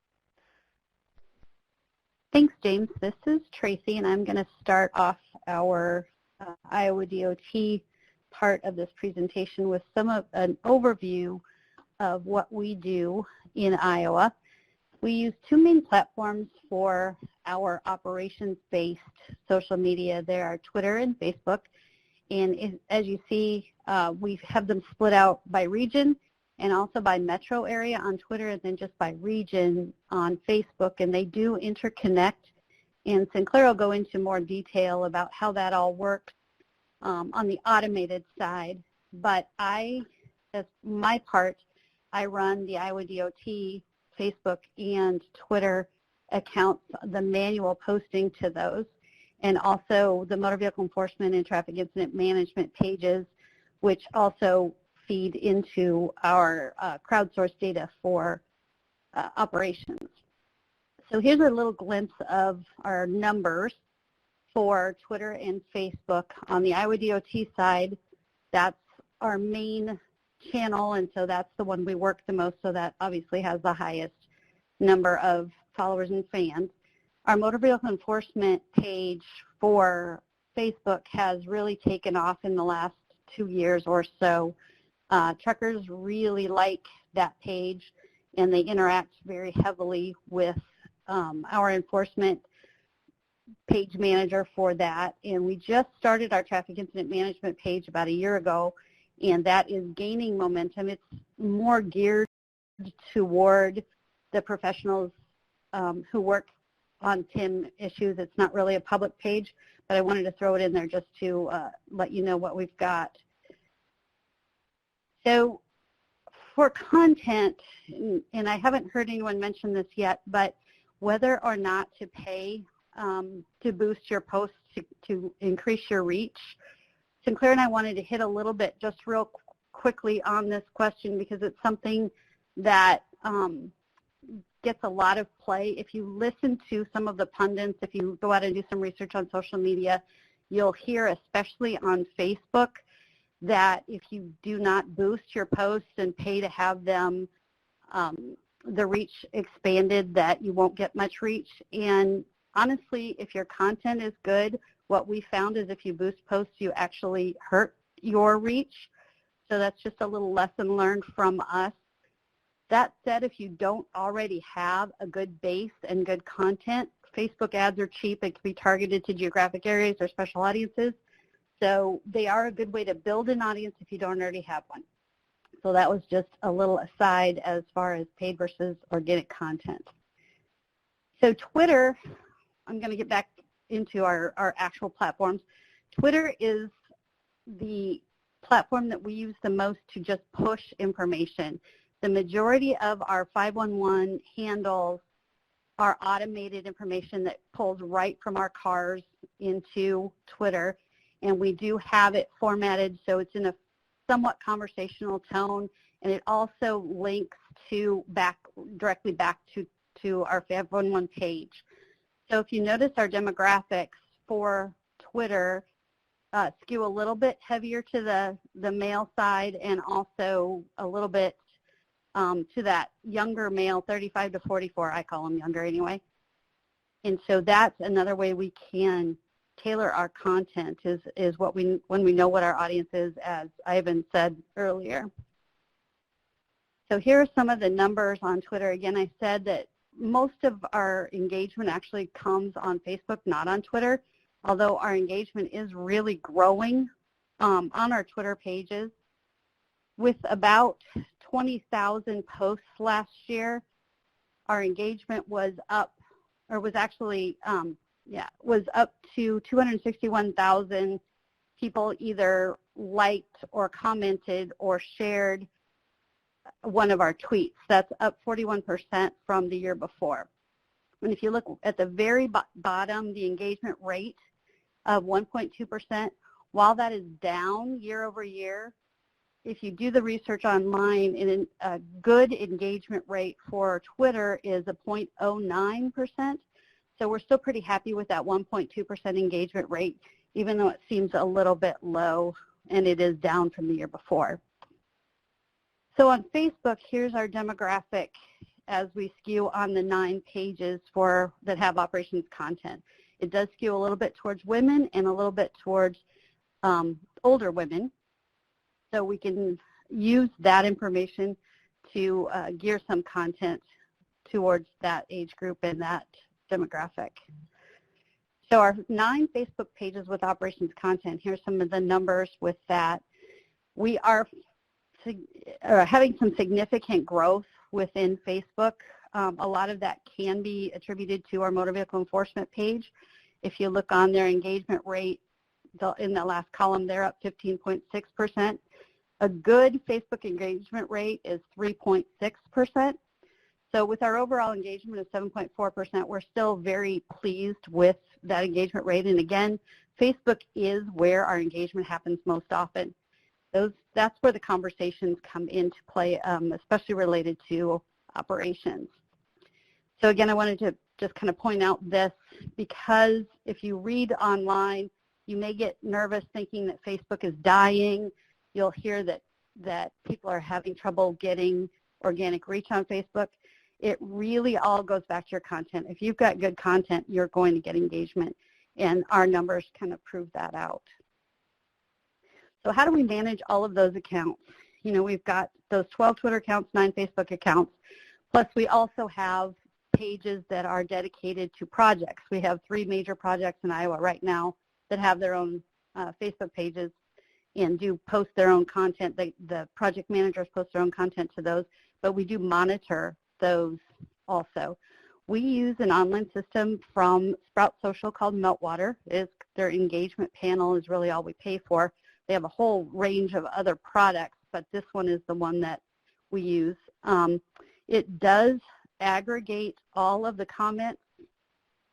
Speaker 5: Thanks, James. This is Tracy, and I'm going to start off our Iowa DOT part of this presentation with an overview of what we do in Iowa. We use two main platforms for our operations-based social media. There are Twitter and Facebook, and as you see, we have them split out by region and also by metro area on Twitter, and then just by region on Facebook, and they do interconnect. And Sinclair will go into more detail about how that all works on the automated side. But as my part, I run the Iowa DOT Facebook and Twitter accounts, the manual posting to those, and also the motor vehicle enforcement and traffic incident management pages, which also feed into our crowdsourced data for operations. So here's a little glimpse of our numbers for Twitter and Facebook. On the Iowa DOT side, that's our main channel, and so that's the one we work the most, so that obviously has the highest number of followers and fans. Our motor vehicle enforcement page for Facebook has really taken off in the last 2 years or so. Truckers really like that page, and they interact very heavily with our enforcement page manager for that. And we just started our traffic incident management page about a year ago, and that is gaining momentum. It's more geared toward the professionals who work on TIM issues. It's not really a public page, but I wanted to throw it in there just to let you know what we've got. So for content, and I haven't heard anyone mention this yet, but whether or not to pay to boost your posts to increase your reach, Sinclair and I wanted to hit a little bit just real quickly on this question because it's something that gets a lot of play. If you listen to some of the pundits, if you go out and do some research on social media, you'll hear, especially on Facebook, that if you do not boost your posts and pay to have them, the reach expanded, that you won't get much reach. And honestly, if your content is good, what we found is if you boost posts, you actually hurt your reach. So that's just a little lesson learned from us. That said, if you don't already have a good base and good content, Facebook ads are cheap. It can be targeted to geographic areas or special audiences. So they are a good way to build an audience if you don't already have one. So that was just a little aside as far as paid versus organic content. So Twitter, I'm going to get back into our actual platforms. Twitter is the platform that we use the most to just push information. The majority of our 511 handles are automated information that pulls right from our cars into Twitter, and we do have it formatted so it's in a somewhat conversational tone, and it also links to directly back to our 511 page. So if you notice, our demographics for Twitter skew a little bit heavier to the male side, and also a little bit to that younger male, 35 to 44, I call them younger anyway. And so that's another way we can tailor our content is when we know what our audience is, as Ivan said earlier. So here are some of the numbers on Twitter. Again, I said that most of our engagement actually comes on Facebook, not on Twitter, although our engagement is really growing on our Twitter pages. With about 20,000 posts last year, our engagement was up, or was actually, was up to 261,000 people either liked or commented or shared one of our tweets. That's up 41% from the year before. And if you look at the very bottom, the engagement rate of 1.2%, while that is down year over year, if you do the research online, a good engagement rate for Twitter is a 0.09%. So we're still pretty happy with that 1.2% engagement rate, even though it seems a little bit low, and it is down from the year before. So on Facebook, here's our demographic as we skew on the 9 pages that have operations content. It does skew a little bit towards women and a little bit towards older women. So we can use that information to gear some content towards that age group and that demographic. So our 9 Facebook pages with operations content, here's some of the numbers with that. We are having some significant growth within Facebook. A lot of that can be attributed to our motor vehicle enforcement page. If you look on their engagement rate, in the last column, they're up 15.6%. A good Facebook engagement rate is 3.6%. So with our overall engagement of 7.4%, we're still very pleased with that engagement rate. And again, Facebook is where our engagement happens most often. That's where the conversations come into play, especially related to operations. So again, I wanted to just kind of point out this, because if you read online, you may get nervous thinking that Facebook is dying. You'll hear that people are having trouble getting organic reach on Facebook. It really all goes back to your content. If you've got good content, you're going to get engagement, and our numbers kind of prove that out. So how do we manage all of those accounts? You know, we've got those 12 Twitter accounts, 9 Facebook accounts, plus we also have pages that are dedicated to projects. We have 3 major projects in Iowa right now that have their own Facebook pages and do post their own content. The project managers post their own content to those, but we do monitor those also. We use an online system from Sprout Social called Meltwater. Their engagement panel is really all we pay for. They have a whole range of other products, but this one is the one that we use. It does aggregate all of the comments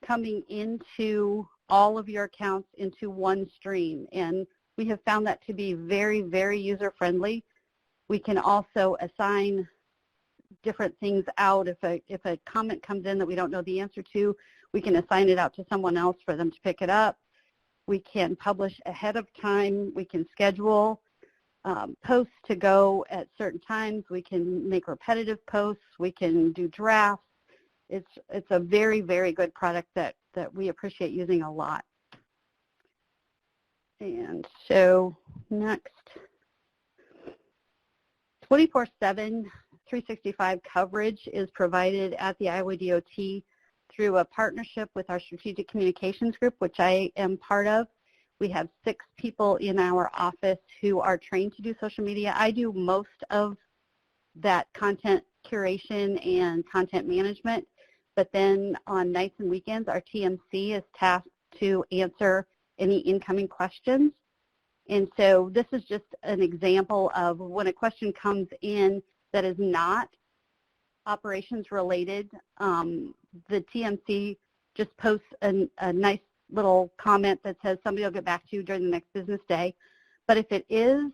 Speaker 5: coming into all of your accounts into one stream, and we have found that to be very, very user-friendly. We can also assign different things out. If a comment comes in that we don't know the answer to, we can assign it out to someone else for them to pick it up. We can publish ahead of time. We can schedule posts to go at certain times. We can make repetitive posts. We can do drafts. It's a very, very good product that we appreciate using a lot. And so next, 24/7, 365 coverage is provided at the Iowa DOT through a partnership with our Strategic Communications Group, which I am part of. We have 6 people in our office who are trained to do social media. I do most of that content curation and content management, but then on nights and weekends, our TMC is tasked to answer any incoming questions. And so this is just an example of when a question comes in that is not operations related, the TMC just posts a nice little comment that says somebody will get back to you during the next business day. But if it is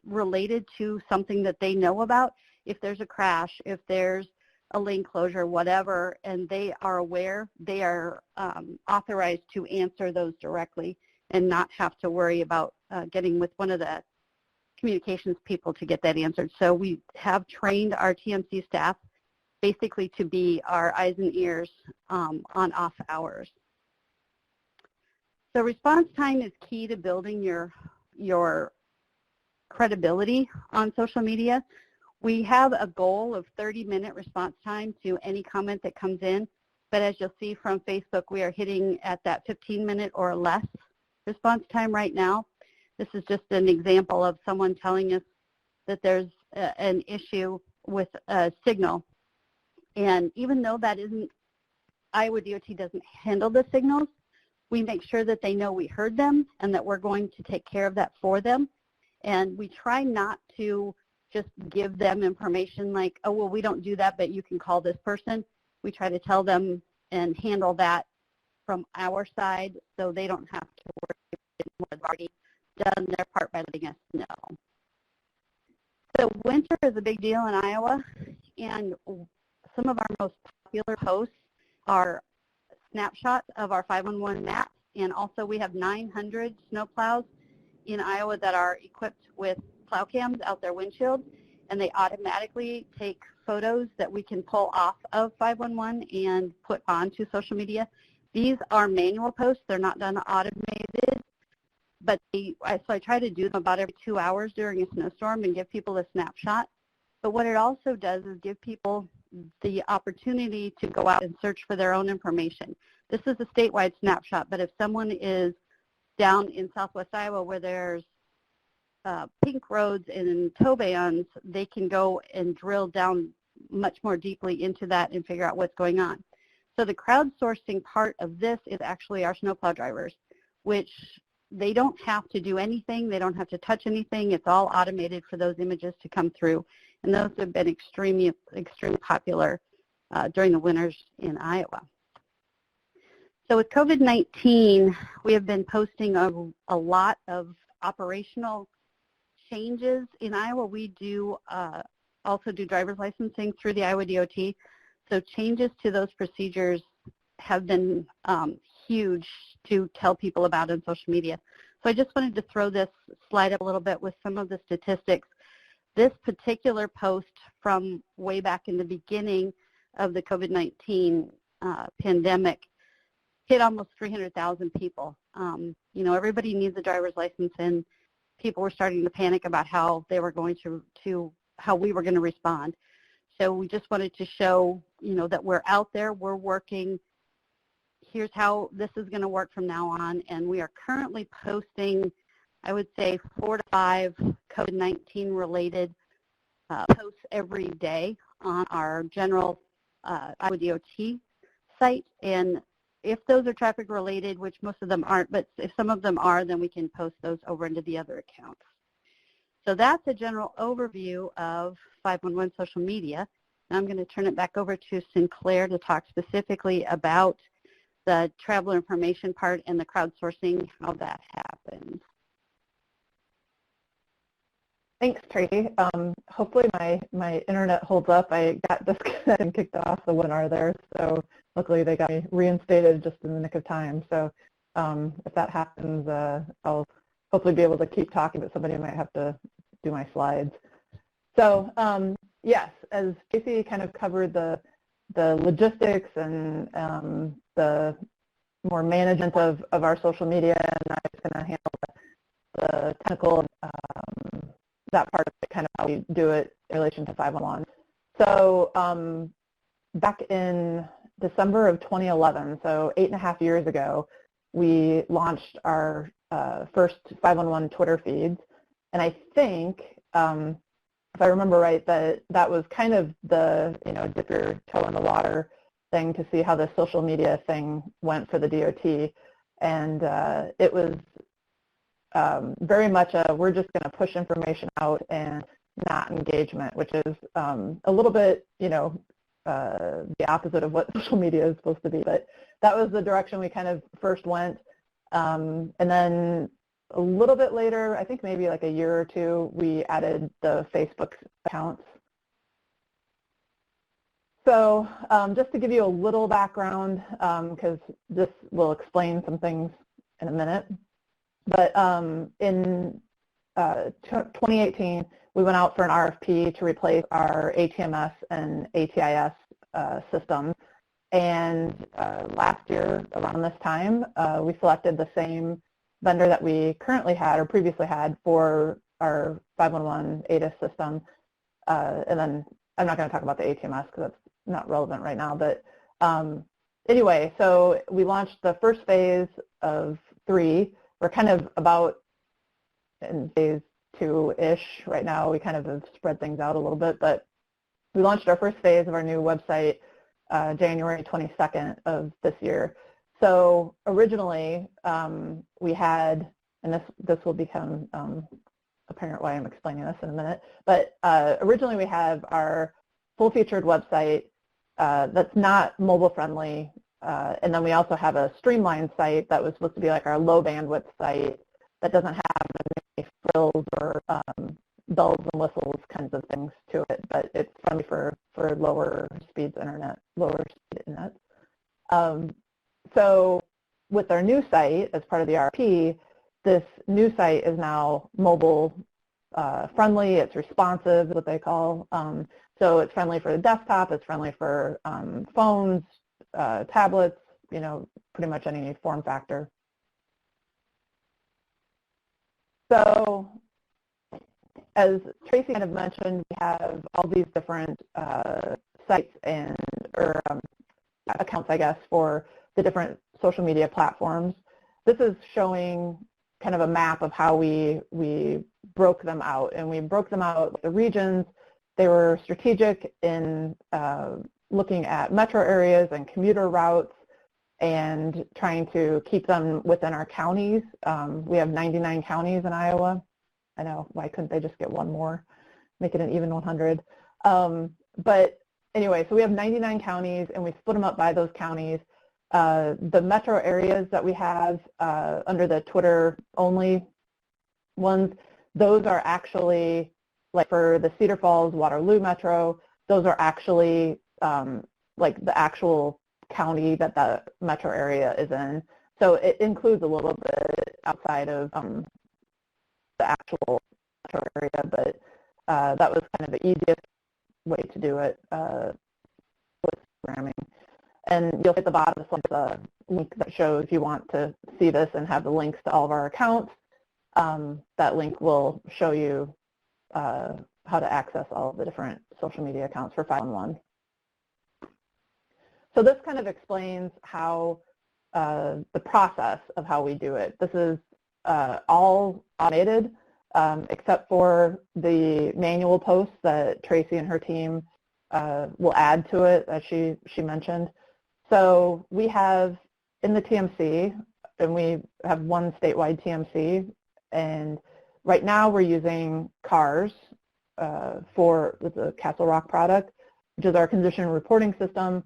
Speaker 5: related to something that they know about, if there's a crash, if there's a lane closure, whatever, and they are aware, they are authorized to answer those directly and not have to worry about getting with one of the communications people to get that answered. So we have trained our TMC staff basically to be our eyes and ears on off hours. So response time is key to building your credibility on social media. We have a goal of 30-minute response time to any comment that comes in, but as you'll see from Facebook, we are hitting at that 15-minute or less response time right now. This is just an example of someone telling us that there's an issue with a signal. And even though that isn't, Iowa DOT doesn't handle the signals, we make sure that they know we heard them and that we're going to take care of that for them. And we try not to just give them information like, oh, well, we don't do that, but you can call this person. We try to tell them and handle that from our side so they don't have to worry. They've already done their part by letting us know. So winter is a big deal in Iowa, and some of our most popular posts are snapshots of our 511 maps, and also we have 900 snowplows in Iowa that are equipped with plow cams out their windshield, and they automatically take photos that we can pull off of 511 and put onto social media. These are manual posts. They're not done automated, but so I try to do them about every 2 hours during a snowstorm and give people a snapshot. But what it also does is give people the opportunity to go out and search for their own information. This is a statewide snapshot, but if someone is down in southwest Iowa where there's pink roads and tow bands, they can go and drill down much more deeply into that and figure out what's going on. So the crowdsourcing part of this is actually our snowplow drivers, which they don't have to do anything. They don't have to touch anything. It's all automated for those images to come through. And those have been extremely popular during the winters in Iowa. So with COVID-19, we have been posting a lot of operational changes in Iowa. We do also do driver's licensing through the Iowa DOT. So changes to those procedures have been huge to tell people about on social media. So I just wanted to throw this slide up a little bit with some of the statistics. This particular post from way back in the beginning of the COVID-19 pandemic hit almost 300,000 people. You know, everybody needs a driver's license, and people were starting to panic about how they were going to how we were going to respond. So we just wanted to show, you know, that we're out there, we're working. Here's how this is going to work from now on, and we are currently posting, I would say, 4 to 5 COVID-19 related posts every day on our general Iowa DOT site. And if those are traffic related, which most of them aren't, but if some of them are, then we can post those over into the other accounts. So that's a general overview of 511 social media. Now I'm going to turn it back over to Sinclair to talk specifically about the traveler information part and the crowdsourcing, how that happens.
Speaker 1: Thanks, Tracy. Hopefully my internet holds up. I got disconnected and kicked off the webinar there, so luckily they got me reinstated just in the nick of time. So if that happens, I'll hopefully be able to keep talking, but somebody might have to do my slides. So yes, as Tracy kind of covered the logistics and the more management of our social media, and I'm just going to handle the technical that part of it, kind of how we do it in relation to 511. So back in December of 2011, so 8.5 years ago, we launched our first 511 Twitter feeds, and I think, if I remember right, that was kind of the, you know, dip your toe in the water thing to see how the social media thing went for the DOT, and it was very much we're just going to push information out and not engagement, which is a little bit, you know, the opposite of what social media is supposed to be. But that was the direction we kind of first went. And then a little bit later, I think maybe like a year or two, we added the Facebook accounts. So just to give you a little background, because this will explain some things in a minute. But in 2018, we went out for an RFP to replace our ATMS and ATIS systems. And last year, around this time, we selected the same vendor that we currently had or previously had for our 511 ATIS system. And then I'm not going to talk about the ATMS because that's not relevant right now. But anyway, so we launched the first phase of 3. We're kind of about in phase 2-ish right now. We kind of have spread things out a little bit, but we launched our first phase of our new website January 22nd of this year. So originally we had, and this will become
Speaker 4: apparent why I'm explaining this in a minute. But originally we have our full-featured website that's not mobile-friendly, and then we also have a streamlined site that was supposed to be like our low-bandwidth site that doesn't have any frills or bells and whistles kinds of things to it, but it's friendly for lower speed internet. So with our new site, as part of the RP, this new site is now mobile friendly. It's responsive, is what they call. So it's friendly for the desktop. It's friendly for phones, tablets, pretty much any form factor. So as Tracy kind of mentioned, we have all these different sites or accounts, I guess, for the different social media platforms. This is showing kind of a map of how we broke them out, and we broke them out with the regions. They were strategic in looking at metro areas and commuter routes and trying to keep them within our counties. We have 99 counties in Iowa. I know, why couldn't they just get one more, make it an even 100? But anyway, so we have 99 counties, and we split them up by those counties. The metro areas that we have under the Twitter only ones, those are actually, like for the Cedar Falls, Waterloo Metro, those are actually like the actual county that the metro area is in. So it includes a little bit outside of the actual metro area, but that was kind of the easiest way to do it with programming. And you'll see at the bottom of the slide a link that shows if you want to see this and have the links to all of our accounts. That link will show you how to access all of the different social media accounts for 511. So this kind of explains how the process of how we do it. This is all automated except for the manual posts that Tracy and her team will add to it, as she mentioned. So we have in the TMC, and we have one statewide TMC, and right now we're using CARS for the Castle Rock product, which is our condition reporting system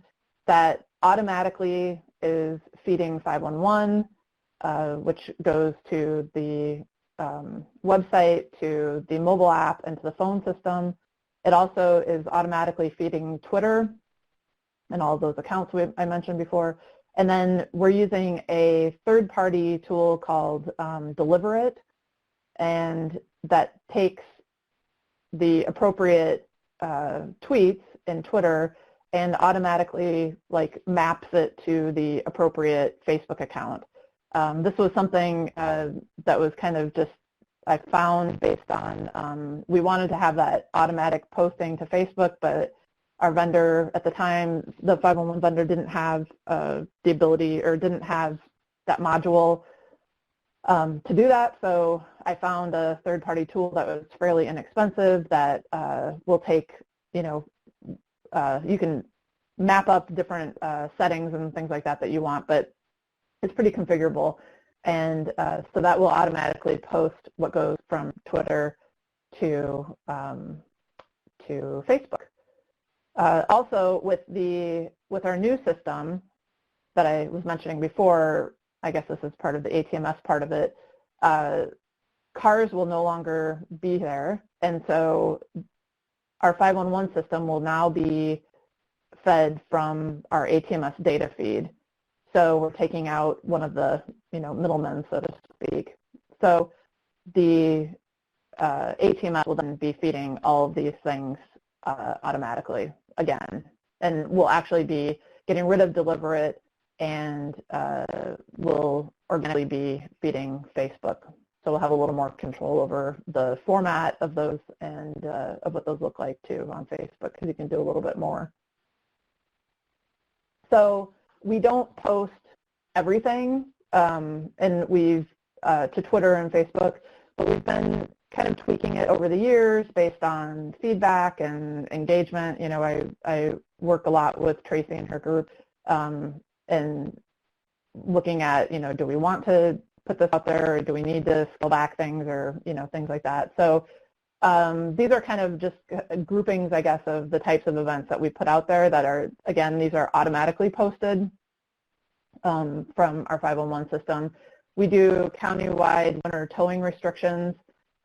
Speaker 4: that automatically is feeding 511, which goes to the website, to the mobile app, and to the phone system. It also is automatically feeding Twitter and all of those accounts I mentioned before. And then we're using a third-party tool called Deliver It, and that takes the appropriate tweets in Twitter and automatically maps it to the appropriate Facebook account. This was something that was kind of just I found based on, we wanted to have that automatic posting to Facebook, but our vendor at the time, the 511 vendor, didn't have the ability or didn't have that module to do that. So I found a third-party tool that was fairly inexpensive that will take, you can map up different settings and things like that you want, but it's pretty configurable. And so that will automatically post what goes from Twitter to Facebook. Also, with our new system that I was mentioning before, I guess this is part of the ATMS part of it, CARS will no longer be there, and so our 511 system will now be fed from our ATMS data feed. So we're taking out one of the middlemen, so to speak. So the ATMS will then be feeding all of these things automatically again, and we'll actually be getting rid of Deliver It, and we'll organically be feeding Facebook. So we'll have a little more control over the format of those and of what those look like too on Facebook, because you can do a little bit more. So we don't post everything, and we've to Twitter and Facebook, but we've been kind of tweaking it over the years based on feedback and engagement. I work a lot with Tracy and her group, and looking at, do we want to
Speaker 1: put this out there, or do we need to scale back things, or things like that. So these are kind of just groupings, I guess, of the types of events that we put out there that are, again, these are automatically posted from our 511 system. We do countywide winter towing restrictions.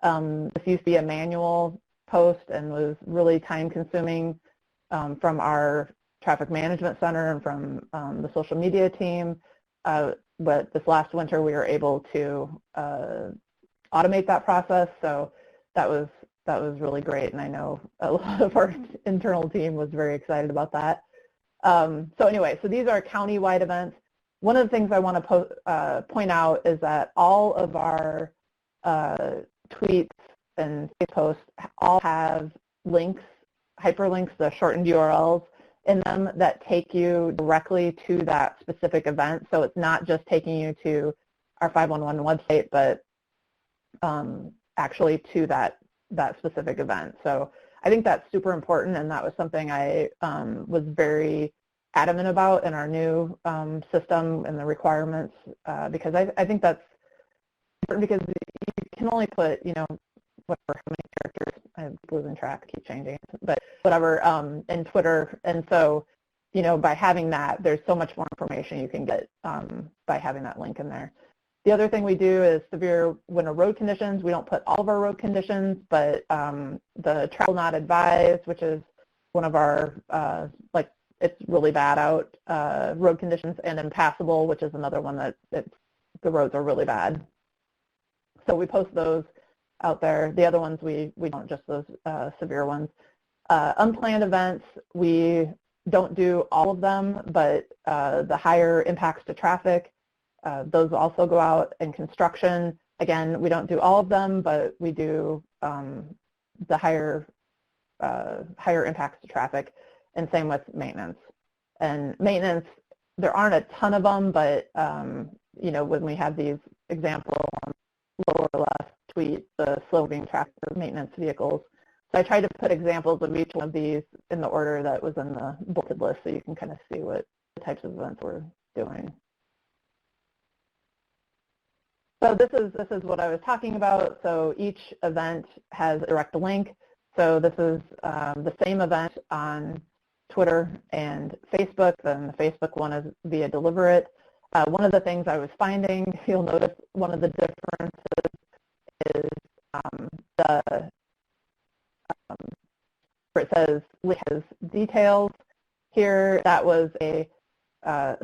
Speaker 1: This used to be a manual post and was really time-consuming from our traffic management center and from the social media team. But this last winter, we were able to automate that process, so that was really great, and I know a lot of our internal team was very excited about that. So anyway, so these are county-wide events. One of the things I want to point out is that all of our tweets and posts all have links, hyperlinks, the shortened URLs in them that take you directly to that specific event. So it's not just taking you to our 511 website, but actually to that specific event. So I think that's super important, and that was something I was very adamant about in our new system and the requirements, because I think that's important, because you can only put, whatever, how many characters, I'm losing track, keep changing, but whatever, in Twitter. And so, by having that, there's so much more information you can get by having that link in there. The other thing we do is severe winter road conditions. We don't put all of our road conditions, but the travel not advised, which is one of our, it's really bad out road conditions, and impassable, which is another one that the roads are really bad. So we post those out there. The other ones we don't, just those severe ones. Unplanned events, we don't do all of them, but the higher impacts to traffic, those also go out. In construction, again, we don't do all of them, but we do the higher impacts to traffic, and same with maintenance. And maintenance, there aren't a ton of them, but when we have these examples on lower left tweet, the slow-moving tractor maintenance vehicles. So I tried to put examples of each one of these in the order that was in the bulleted list, so you can kind of see what types of events we're doing. So this is what I was talking about. So each event has a direct link. So this is the same event on Twitter and Facebook, and the Facebook one is via Deliverate. One of the things I was finding, you'll notice one of the differences is where it says has details here. That was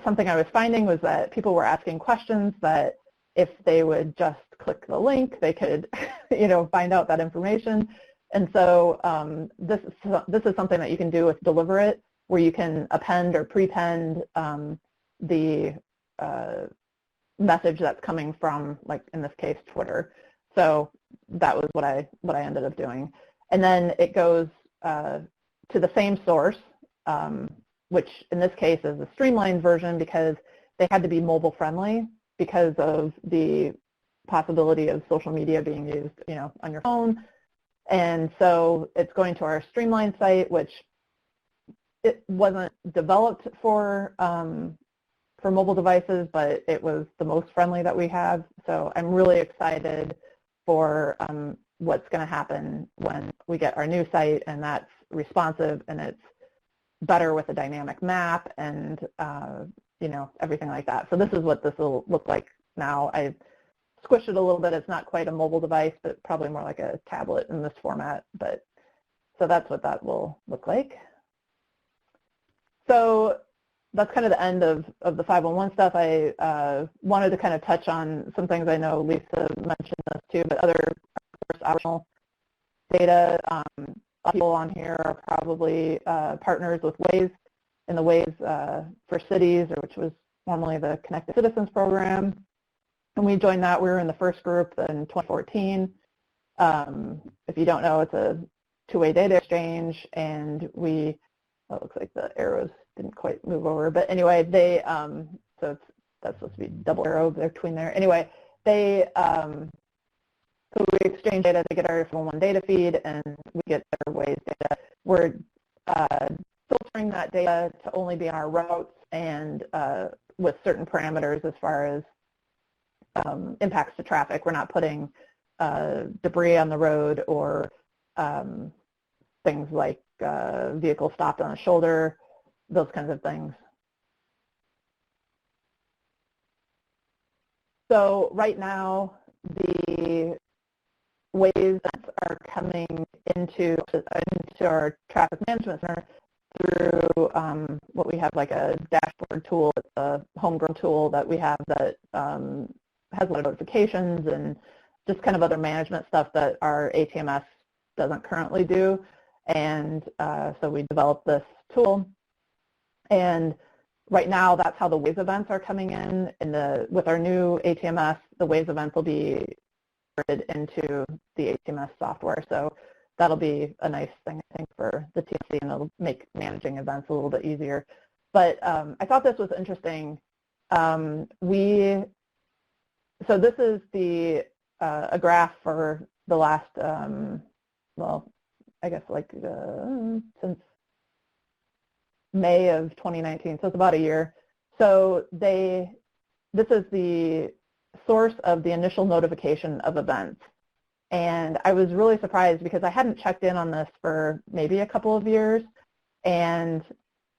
Speaker 1: something I was finding, was that people were asking questions that if they would just click the link, they could find out that information. And so this is something that you can do with Deliverate, where you can append or prepend the message that's coming from, like in this case, Twitter. So that was what I ended up doing. And then it goes to the same source, which in this case is a streamlined version, because they had to be mobile friendly because of the possibility of social media being used, on your phone. And so it's going to our streamlined site, which it wasn't developed for mobile devices, but it was the most friendly that we have. So I'm really excited for what's going to happen when we get our new site, and that's responsive, and it's better with a dynamic map and everything like that. So this is what this will look like now. I squished it a little bit. It's not quite a mobile device, but probably more like a tablet in this format. But so that's what that will look like. So that's kind of the end of the 511 stuff. I wanted to kind of touch on some things. I know Lisa mentioned this too, but other optional data. A lot of people on here are probably partners with Waze in the Waze for Cities, which was formerly the Connected Citizens program. And we joined that. We were in the first group in 2014. If you don't know, it's a two-way data exchange, and it looks like the arrows didn't quite move over, but anyway, so that's supposed to be double arrow between there. Anyway, so we exchange data to get our 411 data feed, and we get their Waze data. We're filtering that data to only be on our routes, and with certain parameters as far as
Speaker 4: impacts to traffic. We're not putting debris on the road or things like vehicles stopped on a shoulder, those kinds of things. So right now, the ways that are coming into our traffic management center through what we have like a dashboard tool. It's a homegrown tool that we have that has a lot of notifications and just kind of other management stuff that our ATMS doesn't currently do. And so we developed this tool. And right now, that's how the Waze events are coming in. With our new ATMS, the Waze events will be converted into the ATMS software. So that'll be a nice thing, I think, for the TSC, and it'll make managing events a little bit easier. But I thought this was interesting. So this is a graph for the last, well, I guess like since May of 2019, so it's about a year. So this is the source of the initial notification of events. And I was really surprised because I hadn't checked in on this for maybe a couple of years, and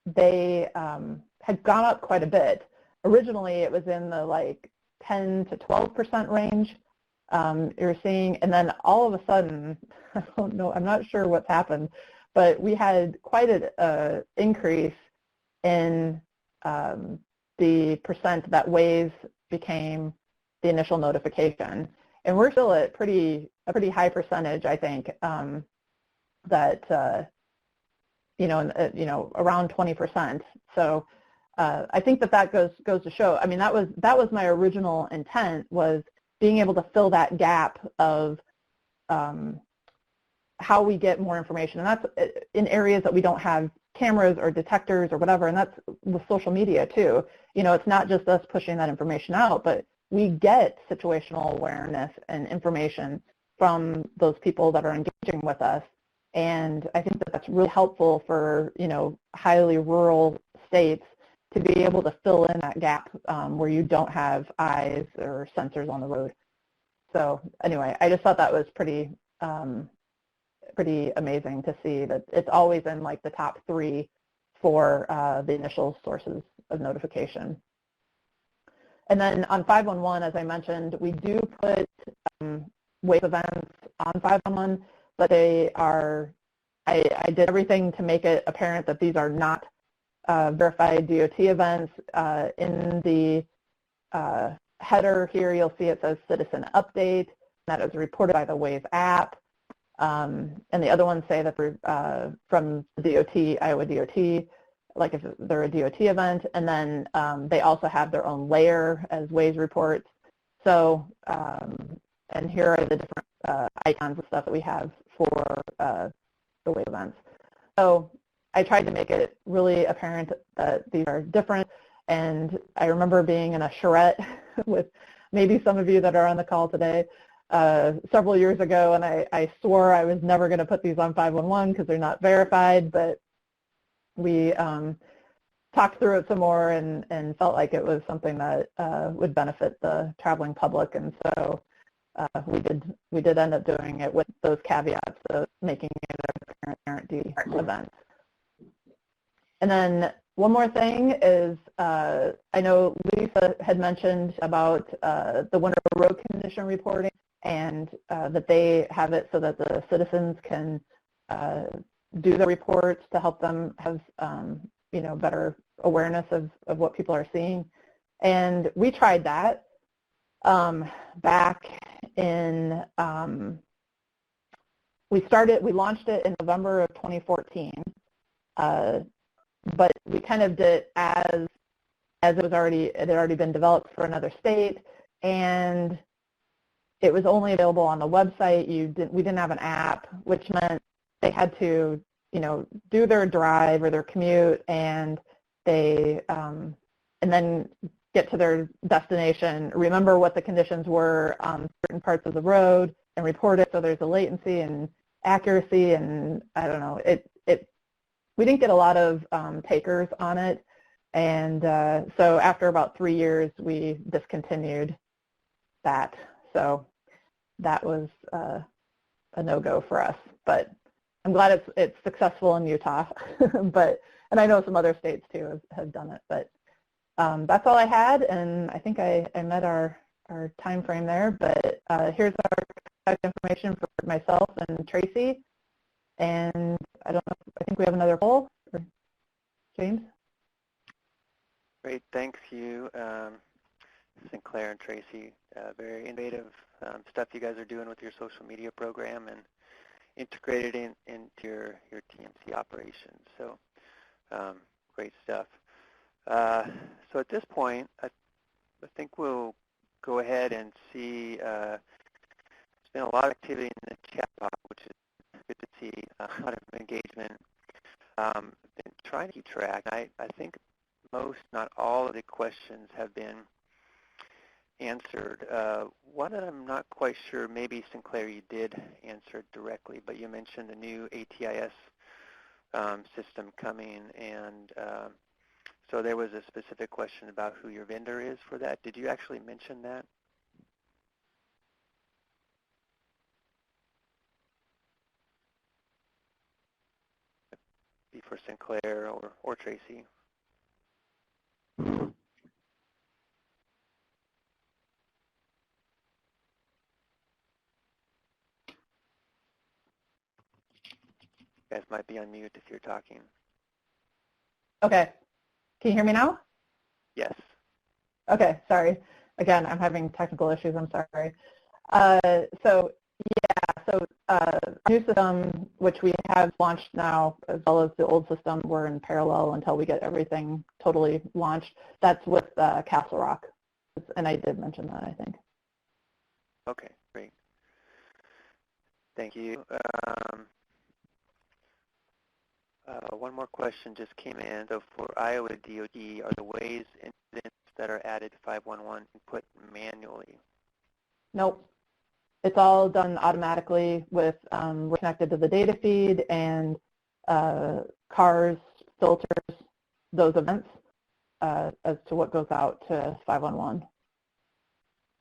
Speaker 4: they had gone up quite a bit. Originally, it was in the like 10 to 12% range you're seeing, and then all of a sudden, I don't know, I'm not sure what's happened, but we had quite an increase in the percent that Waze became the initial notification. And we're still at a pretty high percentage, I think, that around 20%. So I think that goes to show. I mean, that was my original intent, was being able to fill that gap of how we get more information, and that's in areas that we don't have cameras or detectors or whatever, and that's with social media too. It's not just us pushing that information out, but we get situational awareness and information from those people that are engaging with us, and I think that that's really helpful for highly rural states to be able to fill in that gap where you don't have eyes or sensors on the road. So anyway, I just thought that was pretty amazing to see that it's always in like the top 3 for the initial sources of notification. And then on 511, as I mentioned, we do put Waze events on 511, but they are, I did everything to make it apparent that these are not verified DOT events. In the header here, you'll see it says citizen update. That is reported by the Waze app. And the other ones say that they're from the DOT, Iowa DOT, like if they're a DOT event. And then they also have their own layer as Waze reports. So, and here are the different icons and stuff that we have for the Waze events. So I tried to make it really apparent that these are different. And I remember being in a charrette with maybe some of you that are on the call today several years ago, and I swore I was never going to put these on 511 because they're not verified, but we talked through it some more and felt like it was something that would benefit the traveling public, and so we did end up doing it with those caveats of making it a parent-guarantee event. And then one more thing is, I know Lisa had mentioned about the winter road condition reporting, and that they have it so that the citizens can do the reports to help them have better awareness of what people are seeing. And we tried that back in, we launched it in November of 2014. But we kind of did it as it had already been developed for another state, and it was only available on the website. We didn't have an app, which meant they had to, do their drive or their commute, and they and then get to their destination, remember what the conditions were on certain parts of the road, and report it. So there's a latency and accuracy, and I don't know, we didn't get a lot of takers on it, and so after about 3 years, we discontinued
Speaker 1: that. So that was a no-go for us. But I'm glad it's successful in Utah. And I know some other states too have done it. But that's all I had, and I think I met our time frame there. But here's our contact information for myself and Tracy. And I don't know, I think we have another poll. Or James?
Speaker 2: Great, thanks you, Sinclair and Tracy. Very innovative stuff you guys are doing with your social media program and integrated into your TMC operations. So great stuff. So at this point, I think we'll go ahead and see. There's been a lot of activity in the chat box, which is good to see. A lot of engagement. Been trying to keep track. I think most, not all, of the questions have been answered. One that I'm not quite sure, maybe Sinclair you did answer directly, but you mentioned the new ATIS system coming, and so there was a specific question about who your vendor is for that. Did you actually mention that? Be for Sinclair or Tracy. You guys might be on mute if you're talking.
Speaker 1: Okay. Can you hear me now?
Speaker 2: Yes.
Speaker 1: Okay, sorry. Again, I'm having technical issues. I'm sorry. New system, which we have launched now, as well as the old system, we're in parallel until we get everything totally launched. That's with Castle Rock, and I did mention that, I think.
Speaker 2: Okay, great. Thank you. One more question just came in. So for Iowa DOD, are the ways incidents that are added to 511 input manually?
Speaker 1: Nope. It's all done automatically with, we're connected to the data feed and CARS filters those events as to what goes out to 511.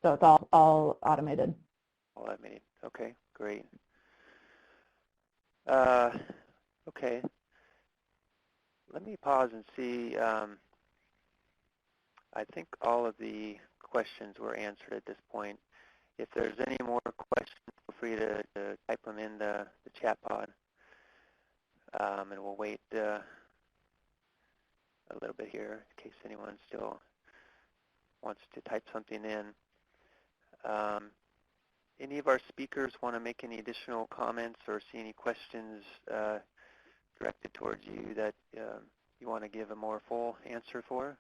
Speaker 1: So it's all automated.
Speaker 2: All automated. Okay, great. Okay. Let me pause and see. I think all of the questions were answered at this point. If there's any more questions, feel free to type them in the chat pod. And we'll wait a little bit here in case anyone still wants to type something in. Any of our speakers want to make any additional comments or see any questions directed towards you that you want to give a more full answer for?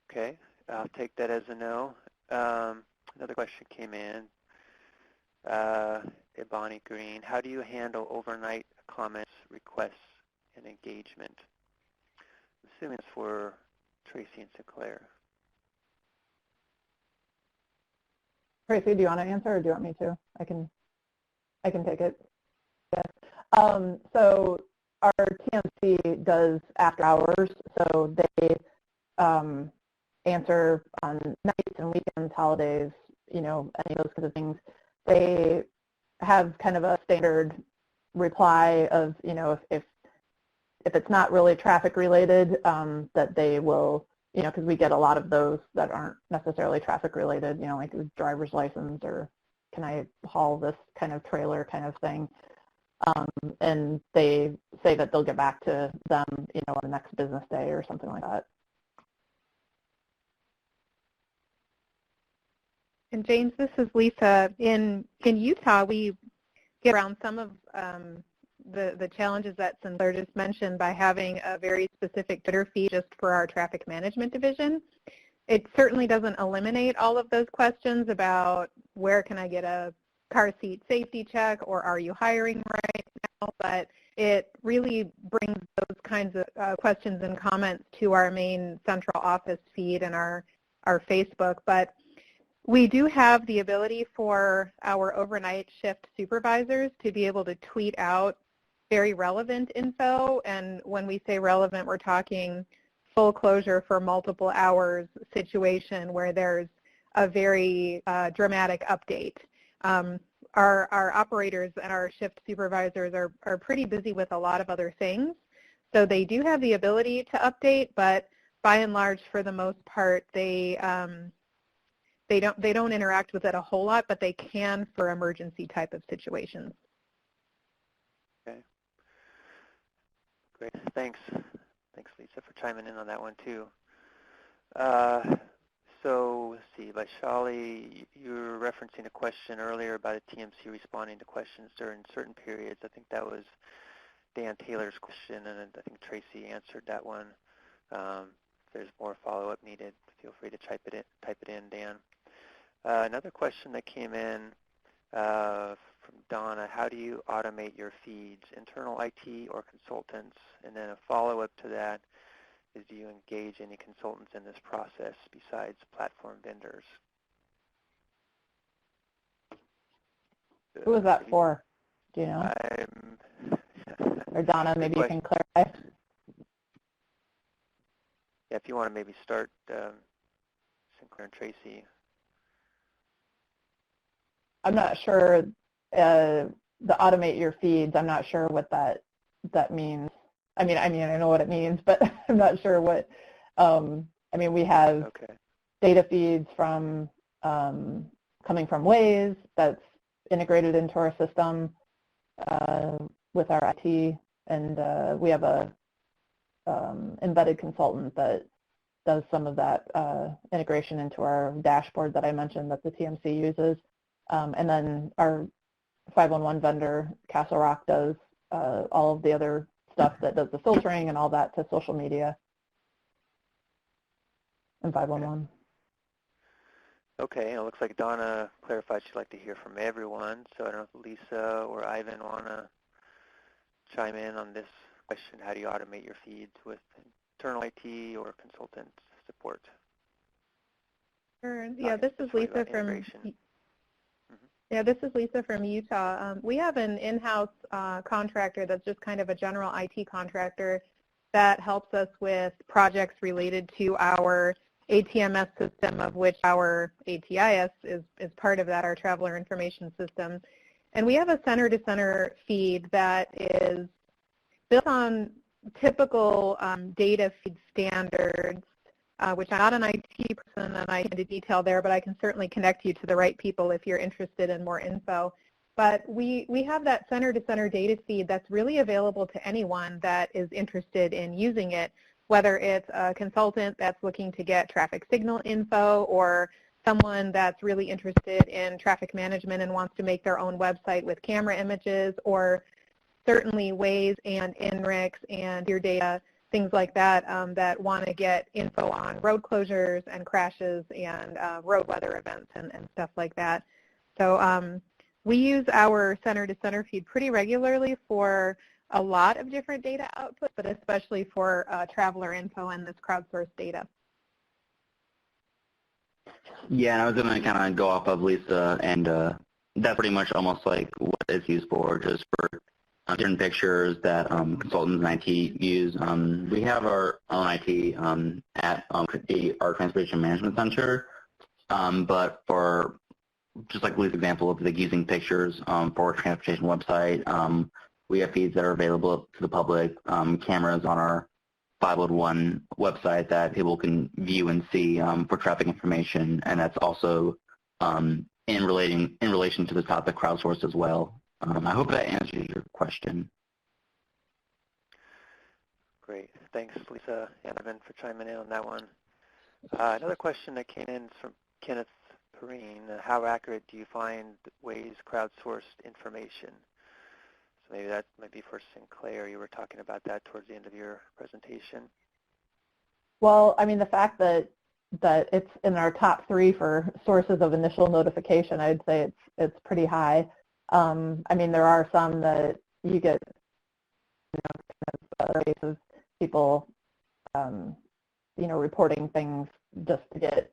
Speaker 2: Okay, I'll take that as a no. Another question came in. Ebony Green, how do you handle overnight comments, requests, and engagement? I'm assuming it's for Tracy and Sinclair.
Speaker 1: Tracy, do you want to answer or do you want me to? I can take it. Yes. So our TMC does after hours, so they answer on nights and weekends, holidays, you know, any of those kinds of things. They have kind of a standard reply of, you know, if it's not really traffic related, that they will, you know, because we get a lot of those that aren't necessarily traffic related, you know, like a driver's license or can I haul this kind of trailer kind of thing. And they say that they'll get back to them, you know, on the next business day or something like that.
Speaker 4: And James, this is Lisa. In Utah, we get around some of the challenges that Sinclair just mentioned by having a very specific Twitter feed just for our traffic management division. It certainly doesn't eliminate all of those questions about where can I get a car seat safety check or are you hiring right now, but it really brings those kinds of questions and comments to our main central office feed and our Facebook. But We do have the ability for our overnight shift supervisors to be able to tweet out very relevant info, and when we say relevant, we're talking full closure for multiple hours situation where there's a very dramatic update. Our operators and our shift supervisors are pretty busy with a lot of other things, so they do have the ability to update, but by and large, for the most part, they don't interact with it a whole lot, but they can for emergency type of situations.
Speaker 2: Okay. Great. Thanks. Thanks, Lisa, for chiming in on that one too. So let's see, Vaishali, you were referencing a question earlier about a TMC responding to questions during certain periods. I think that was Dan Taylor's question, and I think Tracy answered that one. If there's more follow-up needed, feel free to type it in, Dan. Another question that came in from Donna, how do you automate your feeds, internal IT or consultants? And then a follow-up to that is, do you engage any consultants in this process besides platform vendors?
Speaker 1: Who was that for? Do you know? Or Donna, maybe you can clarify.
Speaker 2: Yeah, if you want to maybe start, Sinclair and Tracy.
Speaker 1: I'm not sure the automate your feeds. I'm not sure what that means. I mean, I know what it means, but I'm not sure what. I mean, we have data feeds from coming from Waze that's integrated into our system with our IT, and we have a embedded consultant that does some of that integration into our dashboard that I mentioned that the TMC uses. And then our 511 vendor, Castle Rock, does all of the other stuff that does the filtering and all that to social media and 511.
Speaker 2: Okay, and it looks like Donna clarified she'd like to hear from everyone, so I don't know if Lisa or Ivan want to chime in on this question, how do you automate your feeds with internal IT or consultant support?
Speaker 4: Sure. Yeah, this is Lisa from this is Lisa from Utah. We have an in-house contractor that's just kind of a general IT contractor that helps us with projects related to our ATMS system, of which our ATIS is part of that, our traveler information system. And we have a center-to-center feed that is built on typical data feed standards, which I'm not an IT person and I can into detail there, but I can certainly connect you to the right people if you're interested in more info. But we have that center-to-center data feed that's really available to anyone that is interested in using it, whether it's a consultant that's looking to get traffic signal info or someone that's really interested in traffic management and wants to make their own website with camera images, or certainly Waze and INRIX and your data, things like that, that want to get info on road closures and crashes and road weather events and stuff like that. So we use our center-to-center feed pretty regularly for a lot of different data output, but especially for traveler info and this crowdsourced data.
Speaker 3: Yeah, and I was going to kind of go off of Lisa, and that's pretty much almost like what it's used for, just for different pictures that consultants and IT use. We have our own IT at our Transportation Management Center, but for just like Lisa's example of like using pictures for a transportation website, we have feeds that are available to the public, cameras on our 511 website that people can view and see for traffic information, and that's also in relation to the topic crowdsourced as well. I hope that answers your question.
Speaker 2: Great. Thanks, Lisa and Evan, for chiming in on that one. Another question that came in from Kenneth Perrine, how accurate do you find Waze crowdsourced information? So maybe that might be for Sinclair. You were talking about that towards the end of your presentation.
Speaker 1: Well, I mean, the fact that it's in our top 3 for sources of initial notification, I'd say it's pretty high. I mean, there are some that you get, cases, people, reporting things just to get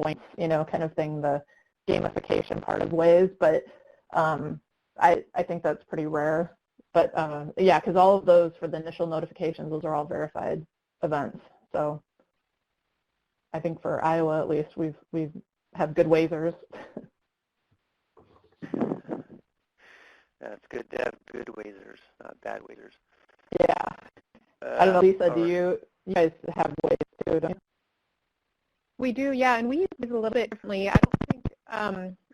Speaker 1: points, kind of thing, the gamification part of Waze. But I think that's pretty rare. But yeah, because all of those for the initial notifications, those are all verified events. So I think for Iowa at least, we have good Wazers.
Speaker 2: It's good to have good Wazers, not bad Wazers.
Speaker 1: Yeah. I don't know, Lisa, do you guys have Waze too, don't you?
Speaker 4: We do, yeah, and we use it a little bit differently. I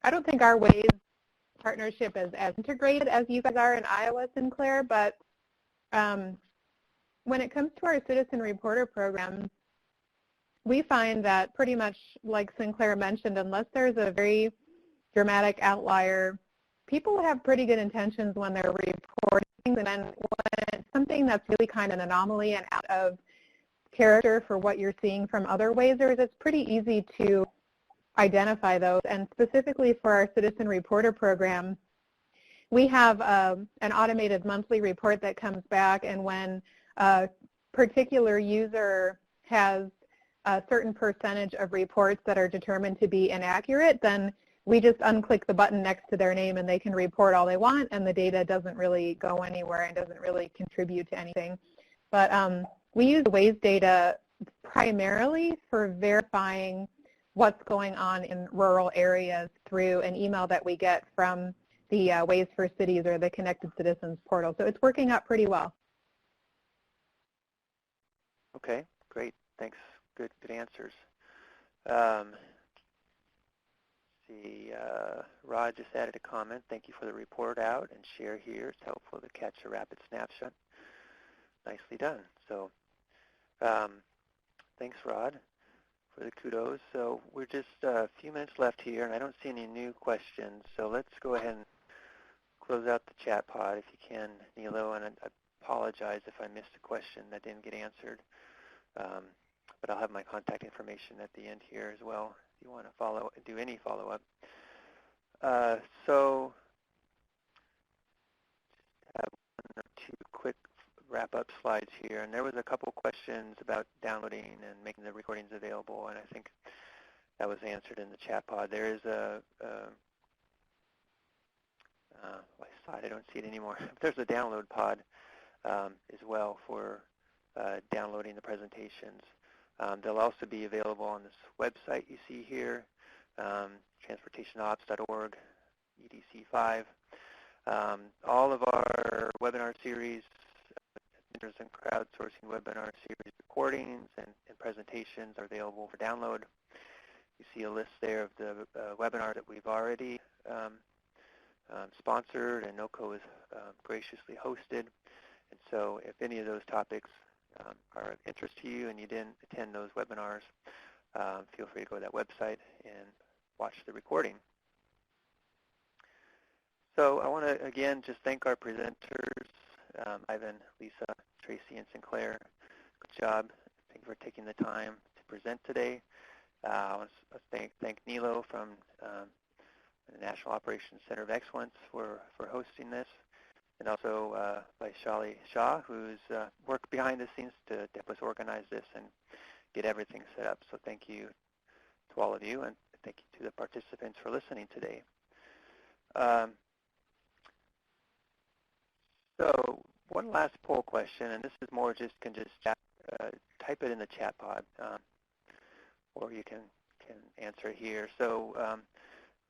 Speaker 4: don't think our Waze partnership is as integrated as you guys are in Iowa, Sinclair, but when it comes to our citizen reporter program, we find that pretty much like Sinclair mentioned, unless there's a very dramatic outlier, people have pretty good intentions when they're reporting, and then when it's something that's really kind of an anomaly and out of character for what you're seeing from other Wazers, it's pretty easy to identify those. And specifically for our citizen reporter program, we have an automated monthly report that comes back, and when a particular user has a certain percentage of reports that are determined to be inaccurate, then we just unclick the button next to their name and they can report all they want, and the data doesn't really go anywhere and doesn't really contribute to anything. But we use Waze data primarily for verifying what's going on in rural areas through an email that we get from the Waze for Cities or the Connected Citizens portal. So it's working out pretty well.
Speaker 2: Okay, great. Thanks. Good answers. Rod just added a comment. Thank you for the report out and share here. It's helpful to catch a rapid snapshot. Nicely done. So thanks, Rod, for the kudos. So we're just a few minutes left here, and I don't see any new questions. So let's go ahead and close out the chat pod if you can, Nilo. And I apologize if I missed a question that didn't get answered. But I'll have my contact information at the end here as well if you want to do any follow-up. So have one or two quick wrap-up slides here. And there was a couple questions about downloading and making the recordings available, and I think that was answered in the chat pod. There is a slide. I don't see it anymore. There's a download pod as well for downloading the presentations. They'll also be available on this website you see here, transportationops.org, EDC5. All of our webinar series, and crowdsourcing webinar series recordings and presentations are available for download. You see a list there of the webinars that we've already sponsored and NOCO has graciously hosted. And so if any of those topics are of interest to you and you didn't attend those webinars, feel free to go to that website and watch the recording. So I want to, again, just thank our presenters, Ivan, Lisa, Tracy, and Sinclair. Good job. Thank you for taking the time to present today. I want to thank Nilo from the National Operations Center of Excellence for hosting this, and also by Shali Shah, who's worked behind the scenes to help us organize this and get everything set up. So thank you to all of you, and thank you to the participants for listening today. So one last poll question, and this is more just type it in the chat pod, or you can answer it here. So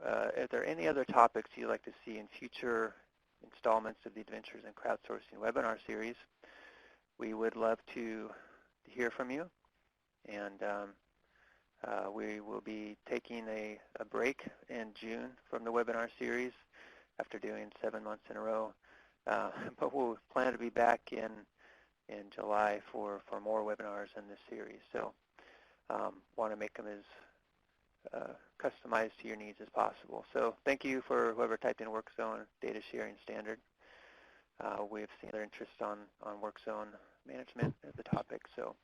Speaker 2: are there any other topics you'd like to see in future installments of the Adventures in Crowdsourcing webinar series? We would love to hear from you, and we will be taking a break in June from the webinar series after doing 7 months in a row. But we'll plan to be back in July for more webinars in this series. So want to make them as customized to your needs as possible. So thank you for whoever typed in WorkZone data sharing standard. We've seen other interest on WorkZone management as a topic, so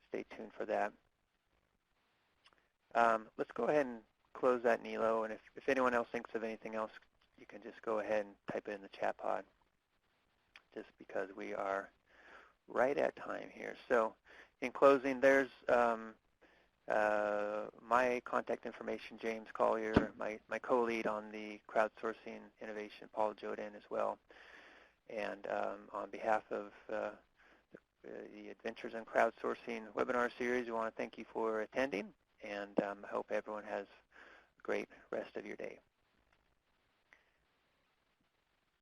Speaker 2: stay tuned for that. Let's go ahead and close that, Nilo, and if anyone else thinks of anything else, you can just go ahead and type it in the chat pod, just because we are right at time here. So in closing, there's my contact information, James Collier, my co-lead on the crowdsourcing innovation, Paul Joden as well. And on behalf of the Adventures in Crowdsourcing webinar series, we want to thank you for attending, and I hope everyone has a great rest of your day.